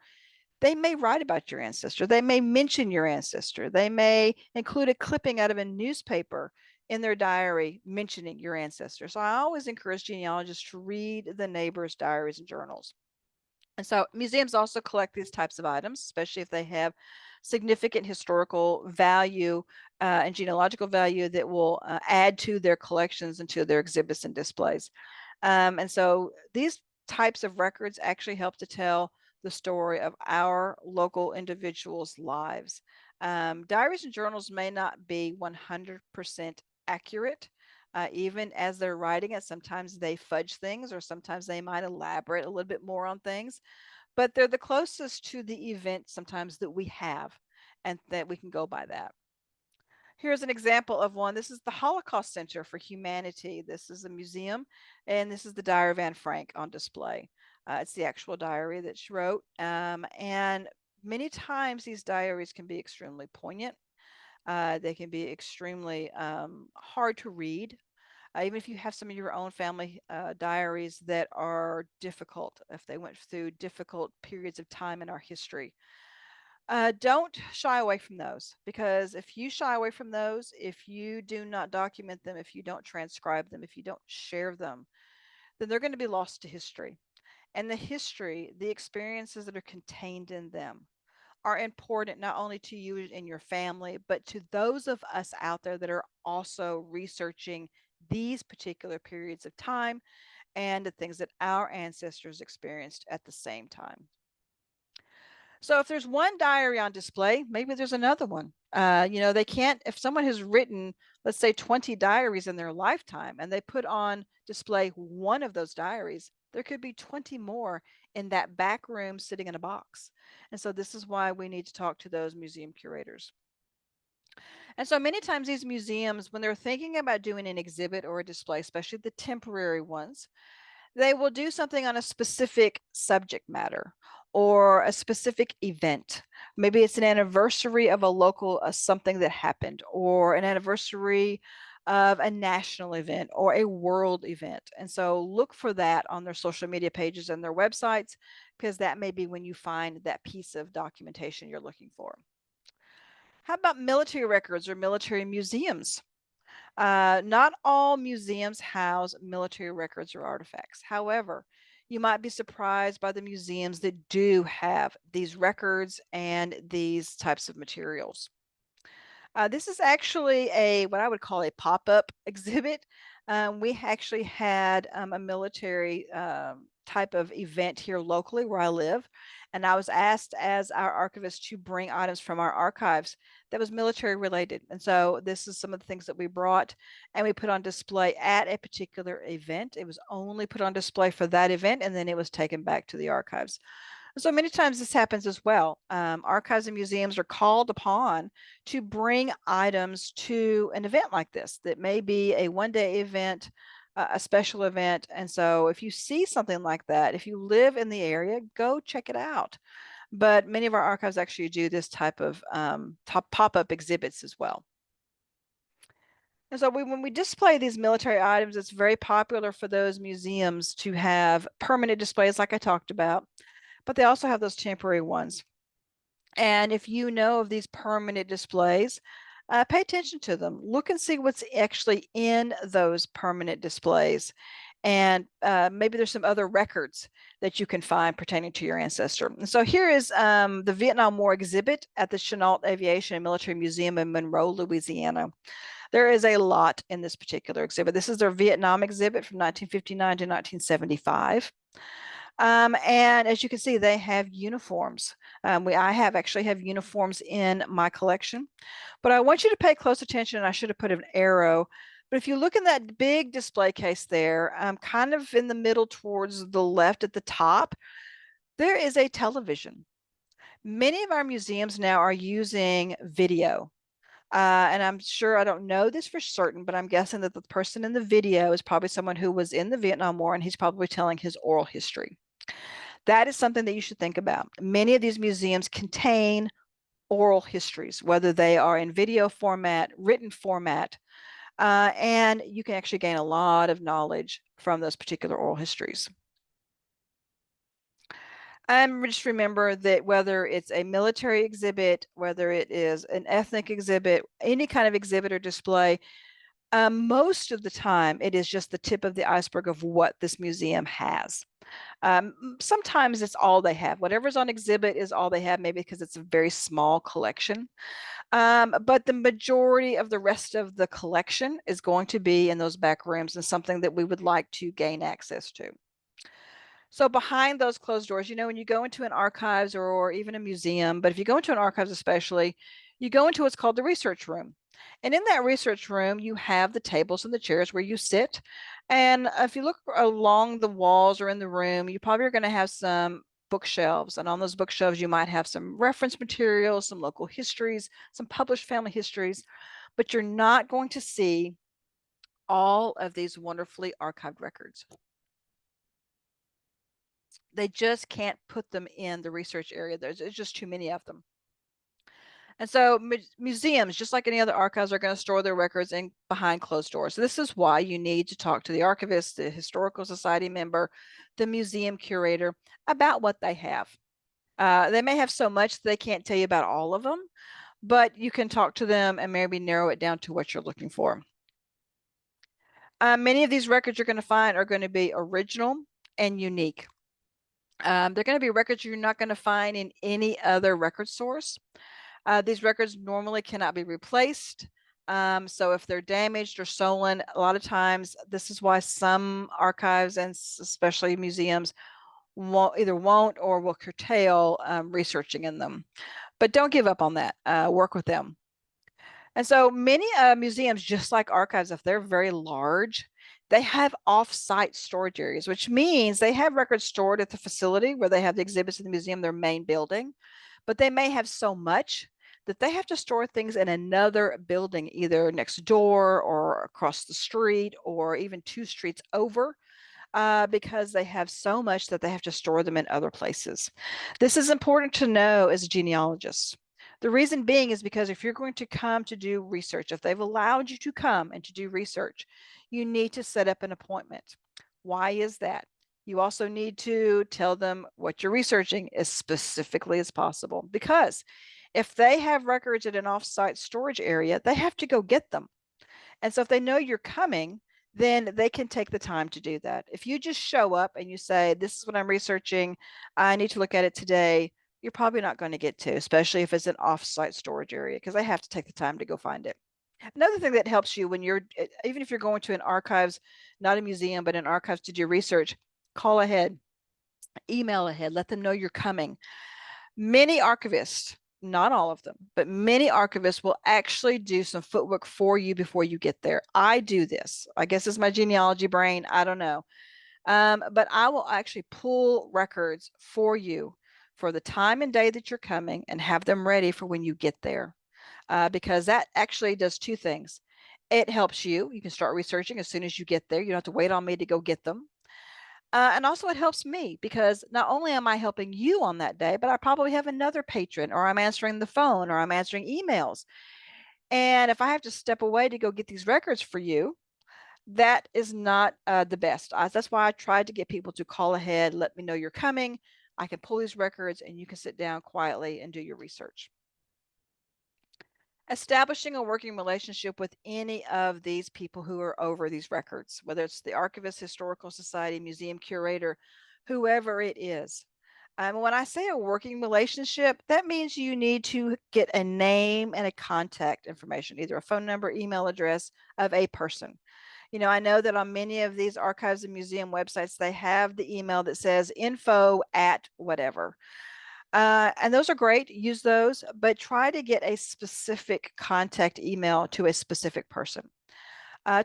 they may write about your ancestor. They may mention your ancestor. They may include a clipping out of a newspaper in their diary mentioning your ancestor. So I always encourage genealogists to read the neighbors' diaries and journals. And so museums also collect these types of items, especially if they have significant historical value and genealogical value that will add to their collections and to their exhibits and displays. And so these types of records actually help to tell the story of our local individuals' lives. Diaries and journals may not be 100% accurate. Even as they're writing it, sometimes they fudge things, or sometimes they might elaborate a little bit more on things, but they're the closest to the event sometimes that we have, and that we can go by that. Here's an example of one. This is the Holocaust Center for Humanity. This is a museum, and this is the Diary of Anne Frank on display. It's the actual diary that she wrote. And many times these diaries can be extremely poignant. They can be extremely hard to read. Even if you have some of your own family diaries that are difficult, if they went through difficult periods of time in our history. Don't shy away from those, because if you shy away from those, if you do not document them, if you don't transcribe them, if you don't share them, then they're going to be lost to history. And the history, the experiences that are contained in them, are important not only to you and your family, but to those of us out there that are also researching these particular periods of time and the things that our ancestors experienced at the same time. So if there's one diary on display, maybe there's another one. They can't, if someone has written, let's say 20 diaries in their lifetime, and they put on display one of those diaries, there could be 20 more in that back room sitting in a box. And so this is why we need to talk to those museum curators. And so many times these museums, when they're thinking about doing an exhibit or a display, especially the temporary ones, they will do something on a specific subject matter or a specific event. Maybe it's an anniversary of a local something that happened, or an anniversary of a national event or a world event. And so look for that on their social media pages and their websites, because that may be when you find that piece of documentation you're looking for. How about military records or military museums? Not all museums house military records or artifacts. However, you might be surprised by the museums that do have these records and these types of materials. This is actually what I would call a pop-up exhibit. We actually had a military type of event here locally where I live, and I was asked as our archivist to bring items from our archives that was military related. And so this is some of the things that we brought and we put on display at a particular event. It was only put on display for that event, and then it was taken back to the archives. So many times this happens as well. Archives and museums are called upon to bring items to an event like this that may be a one-day event, a special event. And so if you see something like that, if you live in the area, go check it out. But many of our archives actually do this type of pop-up exhibits as well. And so when we display these military items, it's very popular for those museums to have permanent displays like I talked about, but they also have those temporary ones. And if you know of these permanent displays, pay attention to them. Look and see what's actually in those permanent displays. And maybe there's some other records that you can find pertaining to your ancestor. And so here is the Vietnam War exhibit at the Chenault Aviation and Military Museum in Monroe, Louisiana. There is a lot in this particular exhibit. This is their Vietnam exhibit from 1959 to 1975. And as you can see, they have uniforms. I actually have uniforms in my collection, but I want you to pay close attention. And I should have put an arrow, but if you look in that big display case there, kind of in the middle towards the left at the top, there is a television. Many of our museums now are using video. And I'm sure, I don't know this for certain, but I'm guessing that the person in the video is probably someone who was in the Vietnam War, and he's probably telling his oral history. That is something that you should think about. Many of these museums contain oral histories, whether they are in video format, written format, and you can actually gain a lot of knowledge from those particular oral histories. And just remember that whether it's a military exhibit, whether it is an ethnic exhibit, any kind of exhibit or display, most of the time it is just the tip of the iceberg of what this museum has. Sometimes it's all they have. Whatever's on exhibit is all they have, maybe because it's a very small collection. But the majority of the rest of the collection is going to be in those back rooms and something that we would like to gain access to. So behind those closed doors, when you go into an archives or even a museum, but if you go into an archives especially, you go into what's called the research room. And in that research room, you have the tables and the chairs where you sit. And if you look along the walls or in the room, you probably are going to have some bookshelves. And on those bookshelves, you might have some reference materials, some local histories, some published family histories, but you're not going to see all of these wonderfully archived records. They just can't put them in the research area. There's just too many of them. And so museums, just like any other archives, are going to store their records in behind closed doors. So this is why you need to talk to the archivist, the historical society member, the museum curator about what they have. They may have so much that they can't tell you about all of them, but you can talk to them and maybe narrow it down to what you're looking for. Many of these records you're going to find are going to be original and unique. They're going to be records you're not going to find in any other record source. These records normally cannot be replaced. So if they're damaged or stolen, a lot of times, this is why some archives and especially museums won't or will curtail researching in them. But don't give up on that. Work with them. And so many museums, just like archives, if they're very large, they have off-site storage areas, which means they have records stored at the facility where they have the exhibits in the museum, their main building, but they may have so much that they have to store things in another building, either next door or across the street or even 2 streets over, because they have so much that they have to store them in other places. This is important to know as a genealogist. The reason being is because if you're going to come to do research, if they've allowed you to come and to do research, you need to set up an appointment. Why is that? You also need to tell them what you're researching as specifically as possible, because if they have records at an offsite storage area, they have to go get them. And so if they know you're coming, then they can take the time to do that. If you just show up and you say, this is what I'm researching, I need to look at it today, you're probably not going to get to, especially if it's an off-site storage area, because they have to take the time to go find it. Another thing that helps you when you're, even if you're going to an archives, not a museum, but an archives to do research, call ahead, email ahead, let them know you're coming. Many archivists, not all of them, but many archivists will actually do some footwork for you before you get there. I do this. I guess it's my genealogy brain. I don't know. But I will actually pull records for you for the time and day that you're coming and have them ready for when you get there. Because that actually does 2 things. It helps you. You can start researching as soon as you get there. You don't have to wait on me to go get them. And also it helps me because not only am I helping you on that day, but I probably have another patron, or I'm answering the phone, or I'm answering emails. And if I have to step away to go get these records for you, that is not the best. That's why I tried to get people to call ahead, let me know you're coming. I can pull these records and you can sit down quietly and do your research. Establishing a working relationship with any of these people who are over these records, whether it's the archivist, historical society, museum curator, whoever it is. When I say a working relationship, that means you need to get a name and a contact information, either a phone number, email address of a person. I know that on many of these archives and museum websites, they have the email that says info at whatever. And those are great, use those, but try to get a specific contact email to a specific person.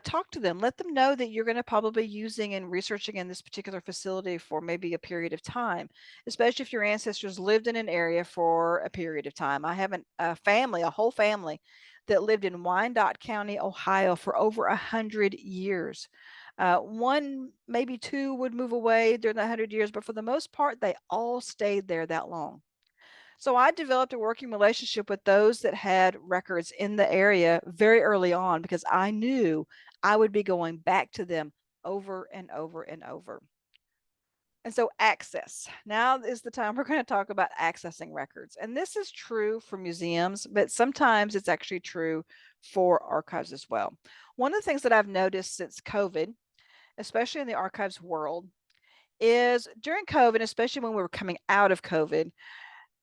Talk to them, let them know that you're going to probably be using and researching in this particular facility for maybe a period of time, especially if your ancestors lived in an area for a period of time. I have a whole family that lived in Wyandotte County, Ohio for over 100 years. One, maybe two would move away during the 100 years, but for the most part, they all stayed there that long. So I developed a working relationship with those that had records in the area very early on because I knew I would be going back to them over and over and over. And so access. Now is the time we're going to talk about accessing records. And this is true for museums, but sometimes it's actually true for archives as well. One of the things that I've noticed since COVID, especially in the archives world, is during COVID, especially when we were coming out of COVID,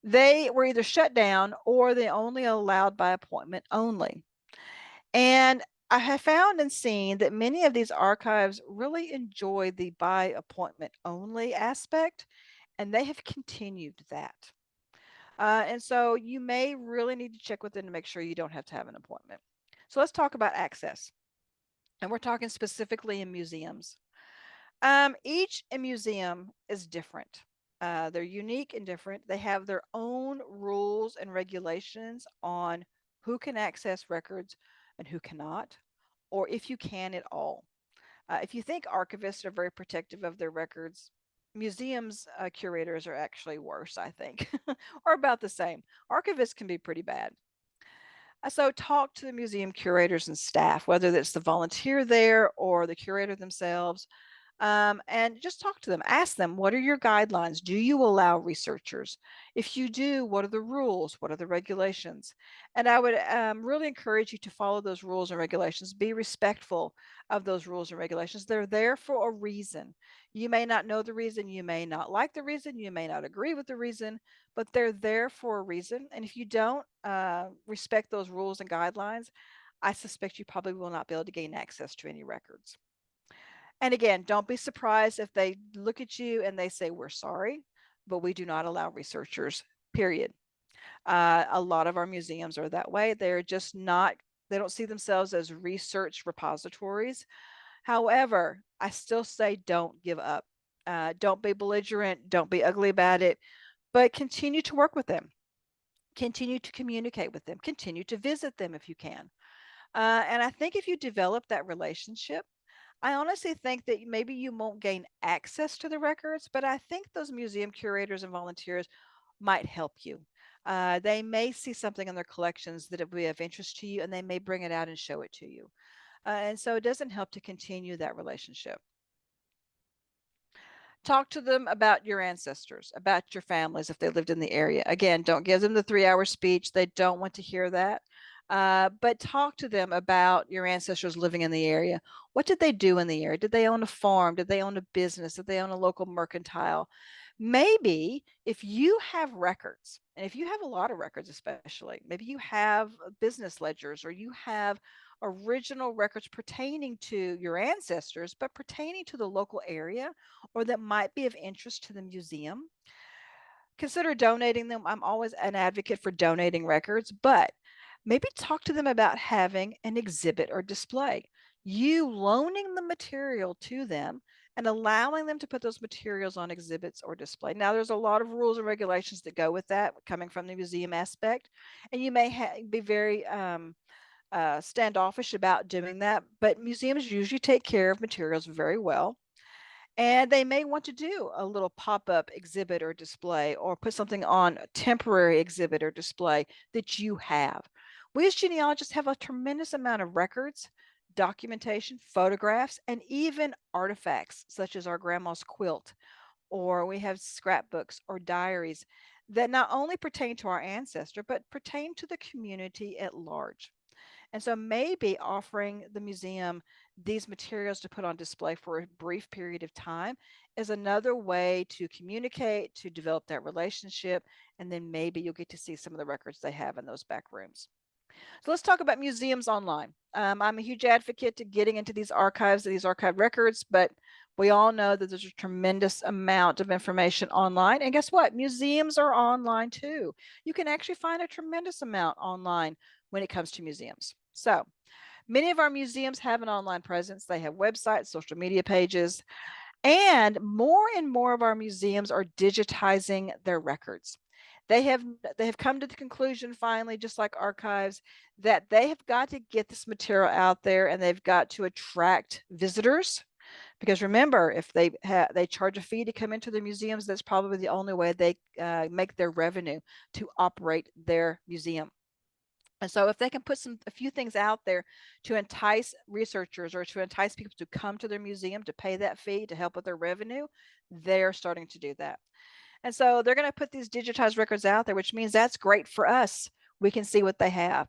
they were either shut down or they only allowed by appointment only. And I have found and seen that many of these archives really enjoy the by appointment only aspect, and they have continued that. And so you may really need to check with them to make sure you don't have to have an appointment. So let's talk about access. And we're talking specifically in museums. Each museum is different. They're unique and different. They have their own rules and regulations on who can access records and who cannot, or if you can at all. If you think archivists are very protective of their records, museums curators are actually worse, I think, or about the same. Archivists can be pretty bad. So talk to the museum curators and staff, whether it's the volunteer there or the curator themselves, and just talk to them. Ask them, what are your guidelines? Do you allow researchers? If you do, what are the rules? What are the regulations? And I would really encourage you to follow those rules and regulations. Be respectful of those rules and regulations. They're there for a reason. You may not know the reason, you may not like the reason, you may not agree with the reason, but they're there for a reason. And if you don't respect those rules and guidelines, I suspect you probably will not be able to gain access to any records. And again, don't be surprised if they look at you and they say, we're sorry, but we do not allow researchers, period. A lot of our museums are that way. They're just not, they don't see themselves as research repositories. However, I still say don't give up. Don't be belligerent. Don't be ugly about it, but continue to work with them. Continue to communicate with them. Continue to visit them if you can. And I think if you develop that relationship, I honestly think that maybe you won't gain access to the records, but I think those museum curators and volunteers might help you. They may see something in their collections that would be of interest to you, and they may bring it out and show it to you. And so it doesn't help to continue that relationship. Talk to them about your ancestors, about your families if they lived in the area. Again, don't give them the 3-hour speech. They don't want to hear that. But talk to them about your ancestors living in the area. What did they do in the area? Did they own a farm? Did they own a business? Did they own a local mercantile? Maybe if you have records, and if you have a lot of records, especially, maybe you have business ledgers or you have original records pertaining to your ancestors, but pertaining to the local area or that might be of interest to the museum, consider donating them. I'm always an advocate for donating records, but maybe talk to them about having an exhibit or display. You loaning the material to them and allowing them to put those materials on exhibits or display. Now, there's a lot of rules and regulations that go with that coming from the museum aspect, and you may be very standoffish about doing that, but museums usually take care of materials very well. And they may want to do a little pop-up exhibit or display or put something on a temporary exhibit or display that you have. We as genealogists have a tremendous amount of records, documentation, photographs, and even artifacts such as our grandma's quilt, or we have scrapbooks or diaries that not only pertain to our ancestor, but pertain to the community at large. And so maybe offering the museum these materials to put on display for a brief period of time is another way to communicate, to develop that relationship, and then maybe you'll get to see some of the records they have in those back rooms. So let's talk about museums online. I'm a huge advocate to getting into these archives, these archive records, but we all know that there's a tremendous amount of information online. And guess what? Museums are online too. You can actually find a tremendous amount online when it comes to museums. So many of our museums have an online presence. They have websites, social media pages, and more of our museums are digitizing their records. They have come to the conclusion finally, just like archives, that they have got to get this material out there, and they've got to attract visitors. Because remember, if they charge a fee to come into the museums, that's probably the only way they make their revenue to operate their museum. And so if they can put a few things out there to entice researchers or to entice people to come to their museum to pay that fee to help with their revenue, they're starting to do that. And so they're going to put these digitized records out there, which means that's great for us. We can see what they have.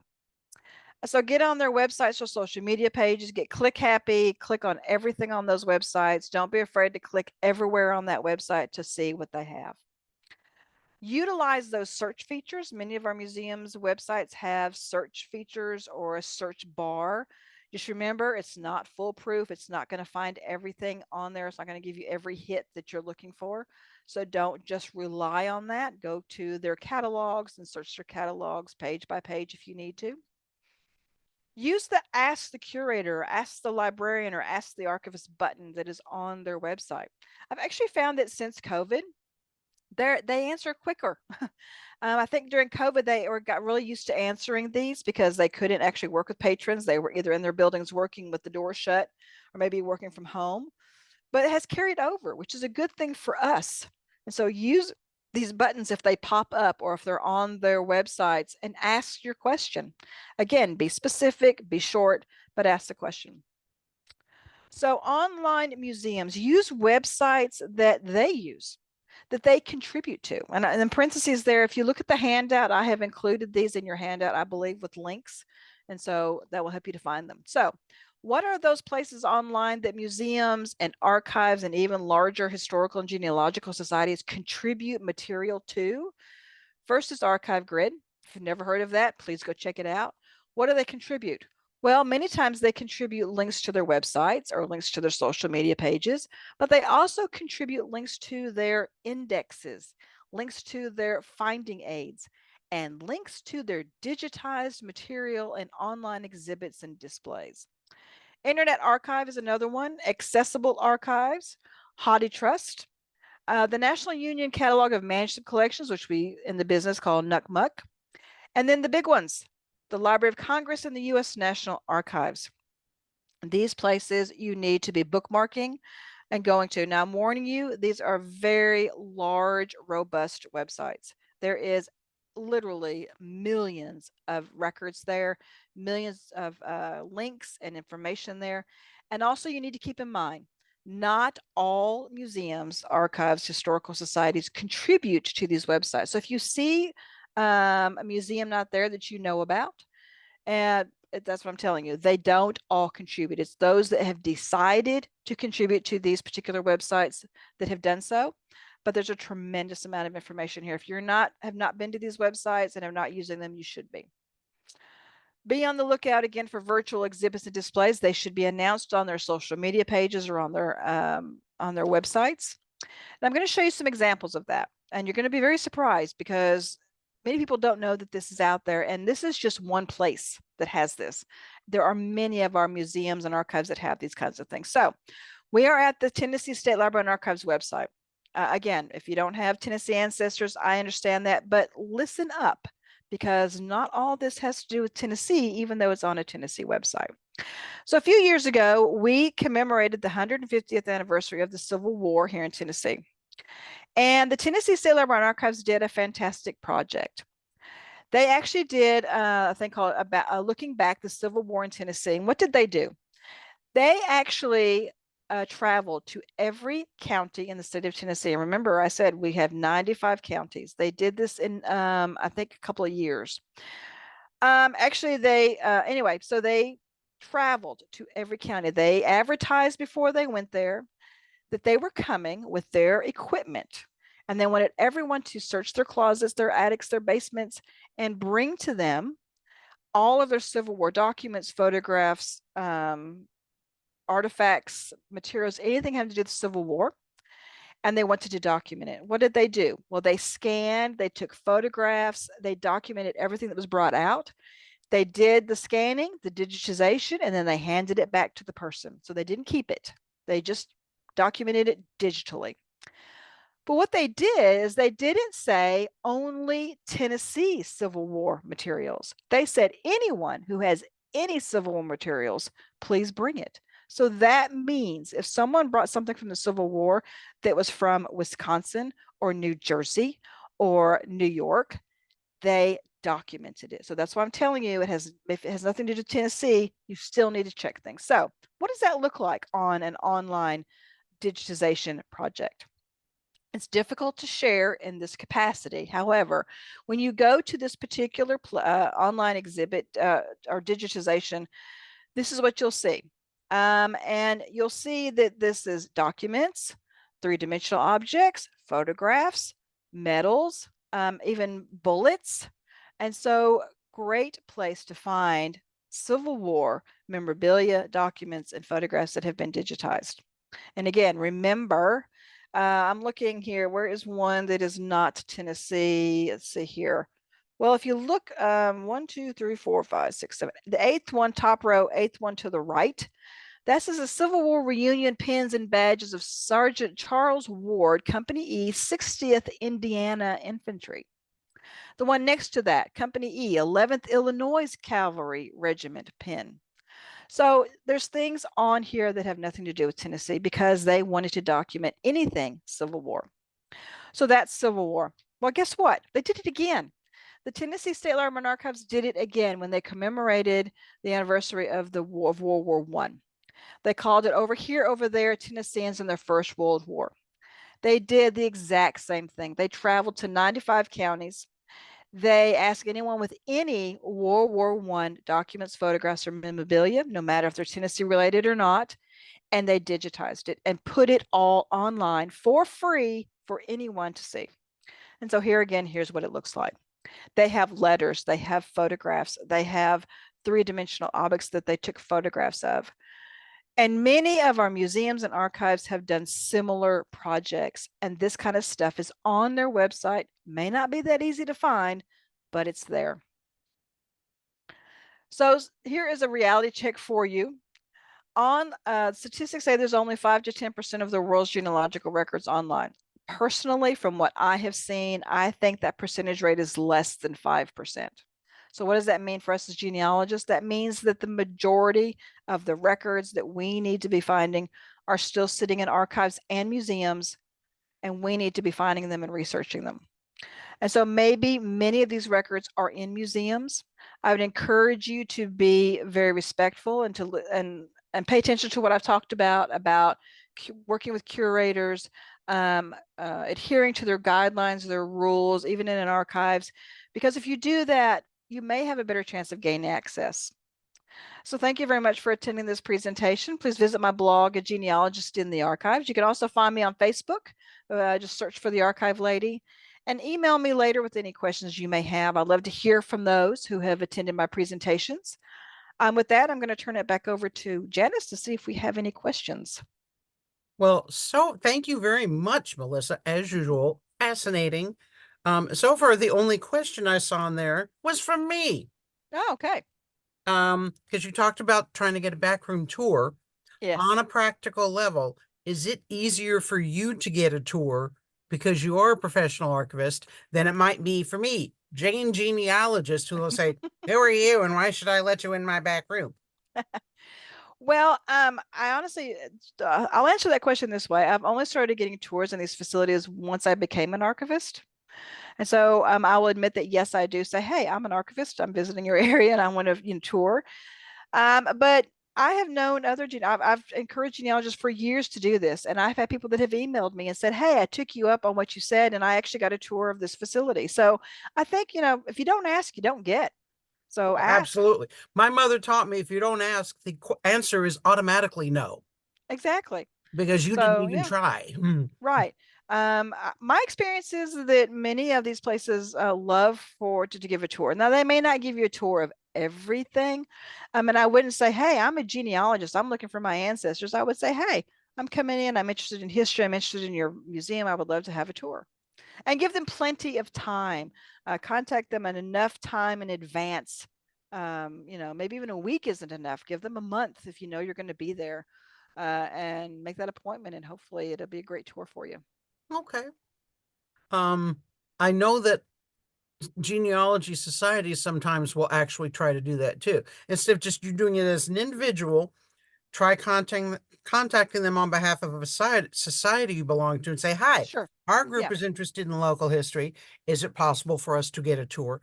So get on their websites or social media pages, get click happy, click on everything on those websites. Don't be afraid to click everywhere on that website to see what they have. Utilize those search features. Many of our museums' websites have search features or a search bar. Just remember, it's not foolproof. It's not going to find everything on there. It's not going to give you every hit that you're looking for. So don't just rely on that. Go to their catalogs and search their catalogs page by page if you need to. Use the Ask the Curator, Ask the Librarian, or Ask the Archivist button that is on their website. I've actually found that since COVID, they answer quicker. I think during COVID, they got really used to answering these because they couldn't actually work with patrons. They were either in their buildings working with the door shut or maybe working from home. But it has carried over, which is a good thing for us. And so use these buttons if they pop up or if they're on their websites and ask your question. Again, be specific, be short, but ask the question. So online museums use websites that they use, that they contribute to. And in parentheses there, if you look at the handout, I have included these in your handout, I believe, with links. And so that will help you to find them. So what are those places online that museums and archives and even larger historical and genealogical societies contribute material to? First is Archive Grid. If you've never heard of that, please go check it out. What do they contribute? Well, many times they contribute links to their websites or links to their social media pages, but they also contribute links to their indexes, links to their finding aids, and links to their digitized material and online exhibits and displays. Internet Archive is another one. Accessible Archives, HathiTrust, the National Union Catalog of Manuscript Collections, which we in the business call NUCMUC, and then the big ones, the Library of Congress and the U.S. National Archives. These places you need to be bookmarking and going to. Now, I'm warning you, these are very large, robust websites. There is literally millions of records there, millions of links and information there. And also you need to keep in mind, not all museums, archives, historical societies contribute to these websites. So if you see a museum not there that you know about, and that's what I'm telling you, they don't all contribute. It's those that have decided to contribute to these particular websites that have done so. But there's a tremendous amount of information here. If you're have not been to these websites and are not using them, you should be. Be on the lookout again for virtual exhibits and displays. They should be announced on their social media pages or on their websites. And I'm going to show you some examples of that. And you're going to be very surprised because many people don't know that this is out there. And this is just one place that has this. There are many of our museums and archives that have these kinds of things. So we are at the Tennessee State Library and Archives website. Again, if you don't have Tennessee ancestors, I understand that, but listen up because not all this has to do with Tennessee, even though it's on a Tennessee website. So a few years ago, we commemorated the 150th anniversary of the Civil War here in Tennessee. And the Tennessee State Library and Archives did a fantastic project. They actually did a thing called Looking Back the Civil War in Tennessee. And what did they do? They actually traveled to every county in the state of Tennessee. And remember, I said we have 95 counties. They did this in, I think, a couple of years. Actually, anyway, so they traveled to every county. They advertised before they went there that they were coming with their equipment. And they wanted everyone to search their closets, their attics, their basements, and bring to them all of their Civil War documents, photographs, artifacts, materials, anything having to do with the Civil War. And they wanted to document it. What did they do? Well, they scanned, they took photographs, they documented everything that was brought out. They did the scanning, the digitization, and then they handed it back to the person. So they didn't keep it. They just documented it digitally. But what they did is they didn't say only Tennessee Civil War materials. They said anyone who has any Civil War materials, please bring it. So that means if someone brought something from the Civil War that was from Wisconsin or New Jersey or New York, they documented it. So that's why I'm telling you, if it has nothing to do with Tennessee, you still need to check things. So what does that look like on an online digitization project? It's difficult to share in this capacity. However, when you go to this particular online exhibit or digitization, this is what you'll see. And you'll see that this is documents, three-dimensional objects, photographs, medals, even bullets. And so great place to find Civil War memorabilia, documents, and photographs that have been digitized. And again, remember, I'm looking here, where is one that is not Tennessee? Let's see here. Well, if you look, 1, 2, 3, 4, 5, 6, 7, the eighth one, top row, eighth one to the right, that is a Civil War reunion pins and badges of Sergeant Charles Ward, Company E, 60th Indiana Infantry. The one next to that, Company E, 11th Illinois Cavalry Regiment pin. So there's things on here that have nothing to do with Tennessee because they wanted to document anything Civil War. So that's Civil War. Well, guess what? They did it again. The Tennessee State Library Archives did it again when they commemorated the anniversary of the war of World War One. They called it Over Here, Over There, Tennesseans in their First World War. They did the exact same thing. They traveled to 95 counties. They asked anyone with any World War One documents, photographs, or memorabilia, no matter if they're Tennessee related or not, and they digitized it and put it all online for free for anyone to see. And so here again, here's what it looks like. They have letters, they have photographs, they have three-dimensional objects that they took photographs of. And many of our museums and archives have done similar projects, and this kind of stuff is on their website. May not be that easy to find, but it's there. So here is a reality check for you. On statistics say there's only 5 to 10% of the world's genealogical records online. Personally, from what I have seen, I think that percentage rate is less than 5%. So what does that mean for us as genealogists? That means that the majority of the records that we need to be finding are still sitting in archives and museums, and we need to be finding them and researching them. And so maybe many of these records are in museums. I would encourage you to be very respectful and pay attention to what I've talked about working with curators, adhering to their guidelines, their rules, even in an archives, because if you do that, you may have a better chance of gaining access. So thank you very much for attending this presentation. Please visit my blog, A Genealogist in the Archives. You can also find me on Facebook. Just search for the Archive Lady and email me later with any questions you may have. I'd love to hear from those who have attended my presentations. With that, I'm going to turn it back over to Janice to see if we have any questions. Well, so thank you very much, Melissa. As usual, fascinating. So far, the only question I saw in there was from me. Oh, okay. Because you talked about trying to get a backroom tour. Yes. On a practical level, is it easier for you to get a tour because you are a professional archivist than it might be for me, Jane Genealogist, who will say, "Who are you, and why should I let you in my back room?" Well, I honestly, I'll answer that question this way. I've only started getting tours in these facilities once I became an archivist. And so I will admit that, yes, I do say, hey, I'm an archivist. I'm visiting your area and I want to tour. But I have known I've encouraged genealogists for years to do this. And I've had people that have emailed me and said, hey, I took you up on what you said, and I actually got a tour of this facility. So I think, if you don't ask, you don't get. So ask. Absolutely. My mother taught me if you don't ask, the answer is automatically no, Exactly. because you didn't So, even yeah. try. Right. My experience is that many of these places love to give a tour. Now, they may not give you a tour of everything. And I wouldn't say, hey, I'm a genealogist, I'm looking for my ancestors. I would say, hey, I'm coming in, I'm interested in history, I'm interested in your museum, I would love to have a tour. And give them plenty of time. Contact them in enough time in advance. Maybe even a week isn't enough. Give them a month if you know you're going to be there, and make that appointment, and hopefully it'll be a great tour for you. Okay. I know that genealogy societies sometimes will actually try to do that too. Instead of just you doing it as an individual, try contacting them on behalf of a society you belong to and say, hi, Sure. our group Yeah. is interested in local history. Is it possible for us to get a tour?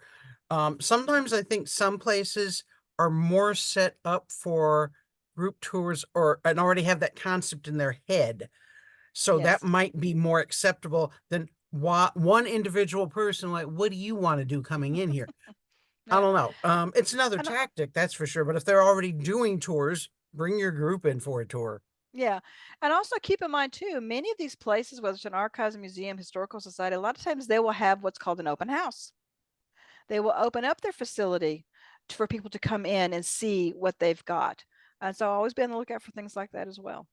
Sometimes I think some places are more set up for group tours or and already have that concept in their head. So that Yes. might be more acceptable than one individual person. Like, what do you want to do coming in here? I No. don't know. It's another And tactic, that's for sure. But if they're already doing tours, bring your group in for a tour. yeah. And also keep in mind too, many of these places, whether it's an archives, museum, historical society, a lot of times they will have what's called an open house. They will open up their facility for people to come in and see what they've got. And so always be on the lookout for things like that as well.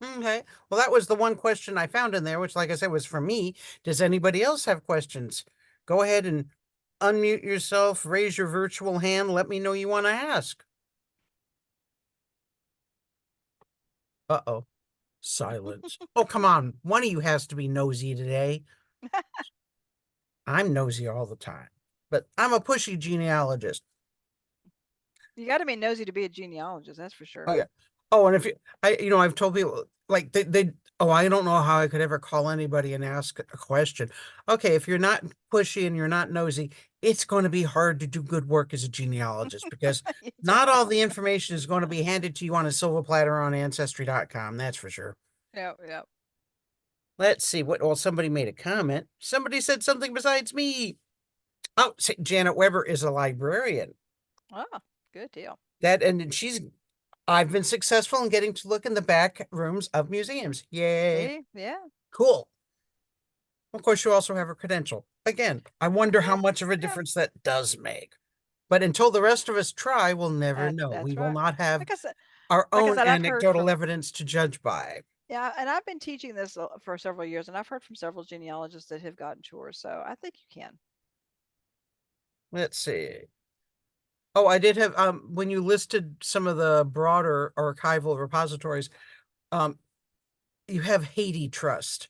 Okay. Well, that was the one question I found in there, which, like I said, was for me. Does anybody else have questions? Go ahead and unmute yourself, raise your virtual hand, let me know you want to ask. Uh-oh. Silence. Oh, come on. One of you has to be nosy today. I'm nosy all the time, but I'm a pushy genealogist. You got to be nosy to be a genealogist, that's for sure. Oh yeah. Oh, and if you, I've told people like oh, I don't know how I could ever call anybody and ask a question. Okay, if you're not pushy and you're not nosy, it's going to be hard to do good work as a genealogist because It's not all right. the information is going to be handed to you on a silver platter on ancestry.com. That's for sure. Yeah, yeah. Let's see what, well, somebody made a comment. Somebody said something besides me. Oh, Janet Weber is a librarian. Ah, good deal. And I've been successful in getting to look in the back rooms of museums. Yay. See? Yeah. Cool. Of course, you also have a credential. Again, I wonder how Yeah. much of a Yeah. difference that does make. But until the rest of us try, we'll never know. We That's will right. not have Like I said, our like I own said, I've heard anecdotal from, evidence to judge by. yeah, and I've been teaching this for several years, and I've heard from several genealogists that have gotten tours. So I think you can. Let's see. Oh, I did have when you listed some of the broader archival repositories, um, you have Haiti Trust.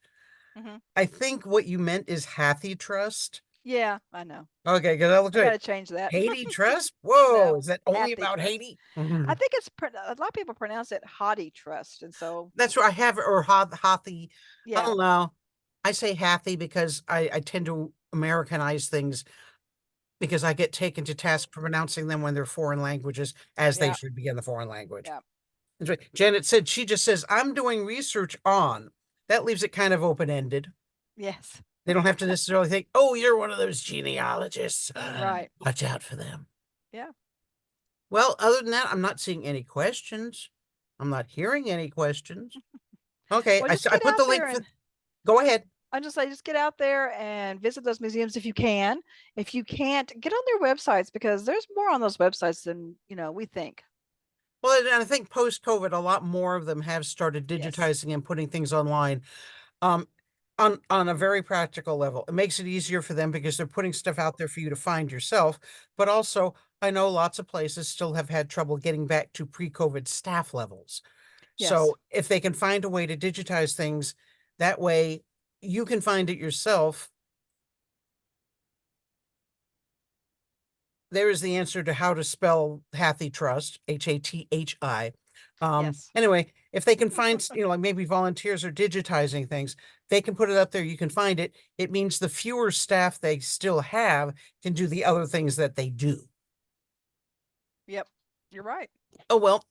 Hmm. I think what you meant is Hathy Trust. Yeah, I know. Okay, because I looked I got at to change that. Haiti Trust. Whoa, No, is that only Hathy about Trust. Haiti? I think it's a lot of people pronounce it Hottie Trust, and so That's where I have or Hathi. I yeah, don't know. I say Hathy because I tend to Americanize things because I get taken to task for pronouncing them when they're foreign languages, as they yeah, should be in the foreign language. yeah, That's right. Janet said she just says, I'm doing research on. That leaves it kind of open-ended. yes, They don't have to necessarily think, oh, you're one of those genealogists. right, Watch out for them. yeah. Well, other than that, I'm not seeing any questions. I'm not hearing any questions. Okay, Well, just I get put out the link there for, and go ahead. I just say just get out there and visit those museums if you can. If you can't, get on their websites because there's more on those websites than we think. Well, and I think post-COVID, a lot more of them have started Yes, digitizing and putting things online. Um, on a very practical level, it makes it easier for them because they're putting stuff out there for you to find yourself. But also, I know lots of places still have had trouble getting back to pre-COVID staff levels. yes, So if they can find a way to digitize things, that way you can find it yourself. There is the answer to how to spell Hathy Trust, Hathi. yes. Anyway, if they can find, like maybe volunteers are digitizing things, they can put it up there. You can find it. It means the fewer staff they still have can do the other things that they do. Yep, you're right. Oh, well,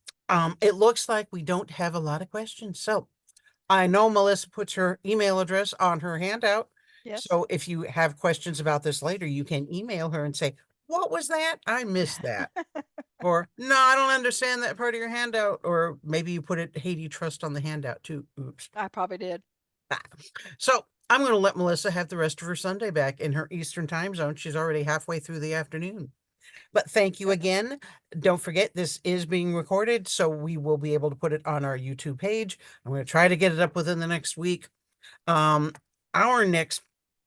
it looks like we don't have a lot of questions. So I know Melissa puts her email address on her handout. Yes. So if you have questions about this later, you can email her and say, what was that? I missed that. Or, no, I don't understand that part of your handout. Or maybe you put it Haiti Trust on the handout too. Oops. I probably did. Ah. So I'm going to let Melissa have the rest of her Sunday back in her Eastern time zone. She's already halfway through the afternoon. But thank you Goodness. again. Don't forget, this is being recorded, so we will be able to put it on our YouTube page. I'm going to try to get it up within the next week. Um, our next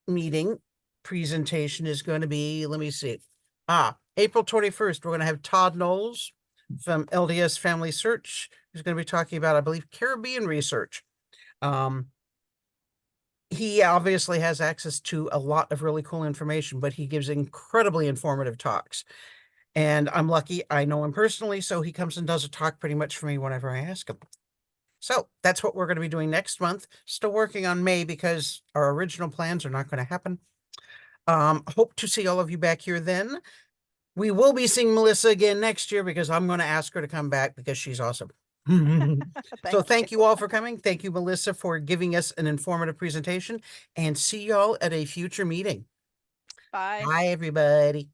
meeting presentation is going to be, let me see. April 21st, we're going to have Todd Knowles from LDS Family Search, who's going to be talking about, I believe, Caribbean research. Um, he obviously has access to a lot of really cool information, but he gives incredibly informative talks. And I'm lucky, I know him personally, so he comes and does a talk pretty much for me whenever I ask him. So that's what we're going to be doing next month. Still working on May because our original plans are not going to happen. Hope to see all of you back here then. We will be seeing Melissa again next year because I'm going to ask her to come back because she's awesome. So thank you all for coming. Thank you, Melissa, for giving us an informative presentation, and see y'all at a future meeting. Bye. Bye, everybody.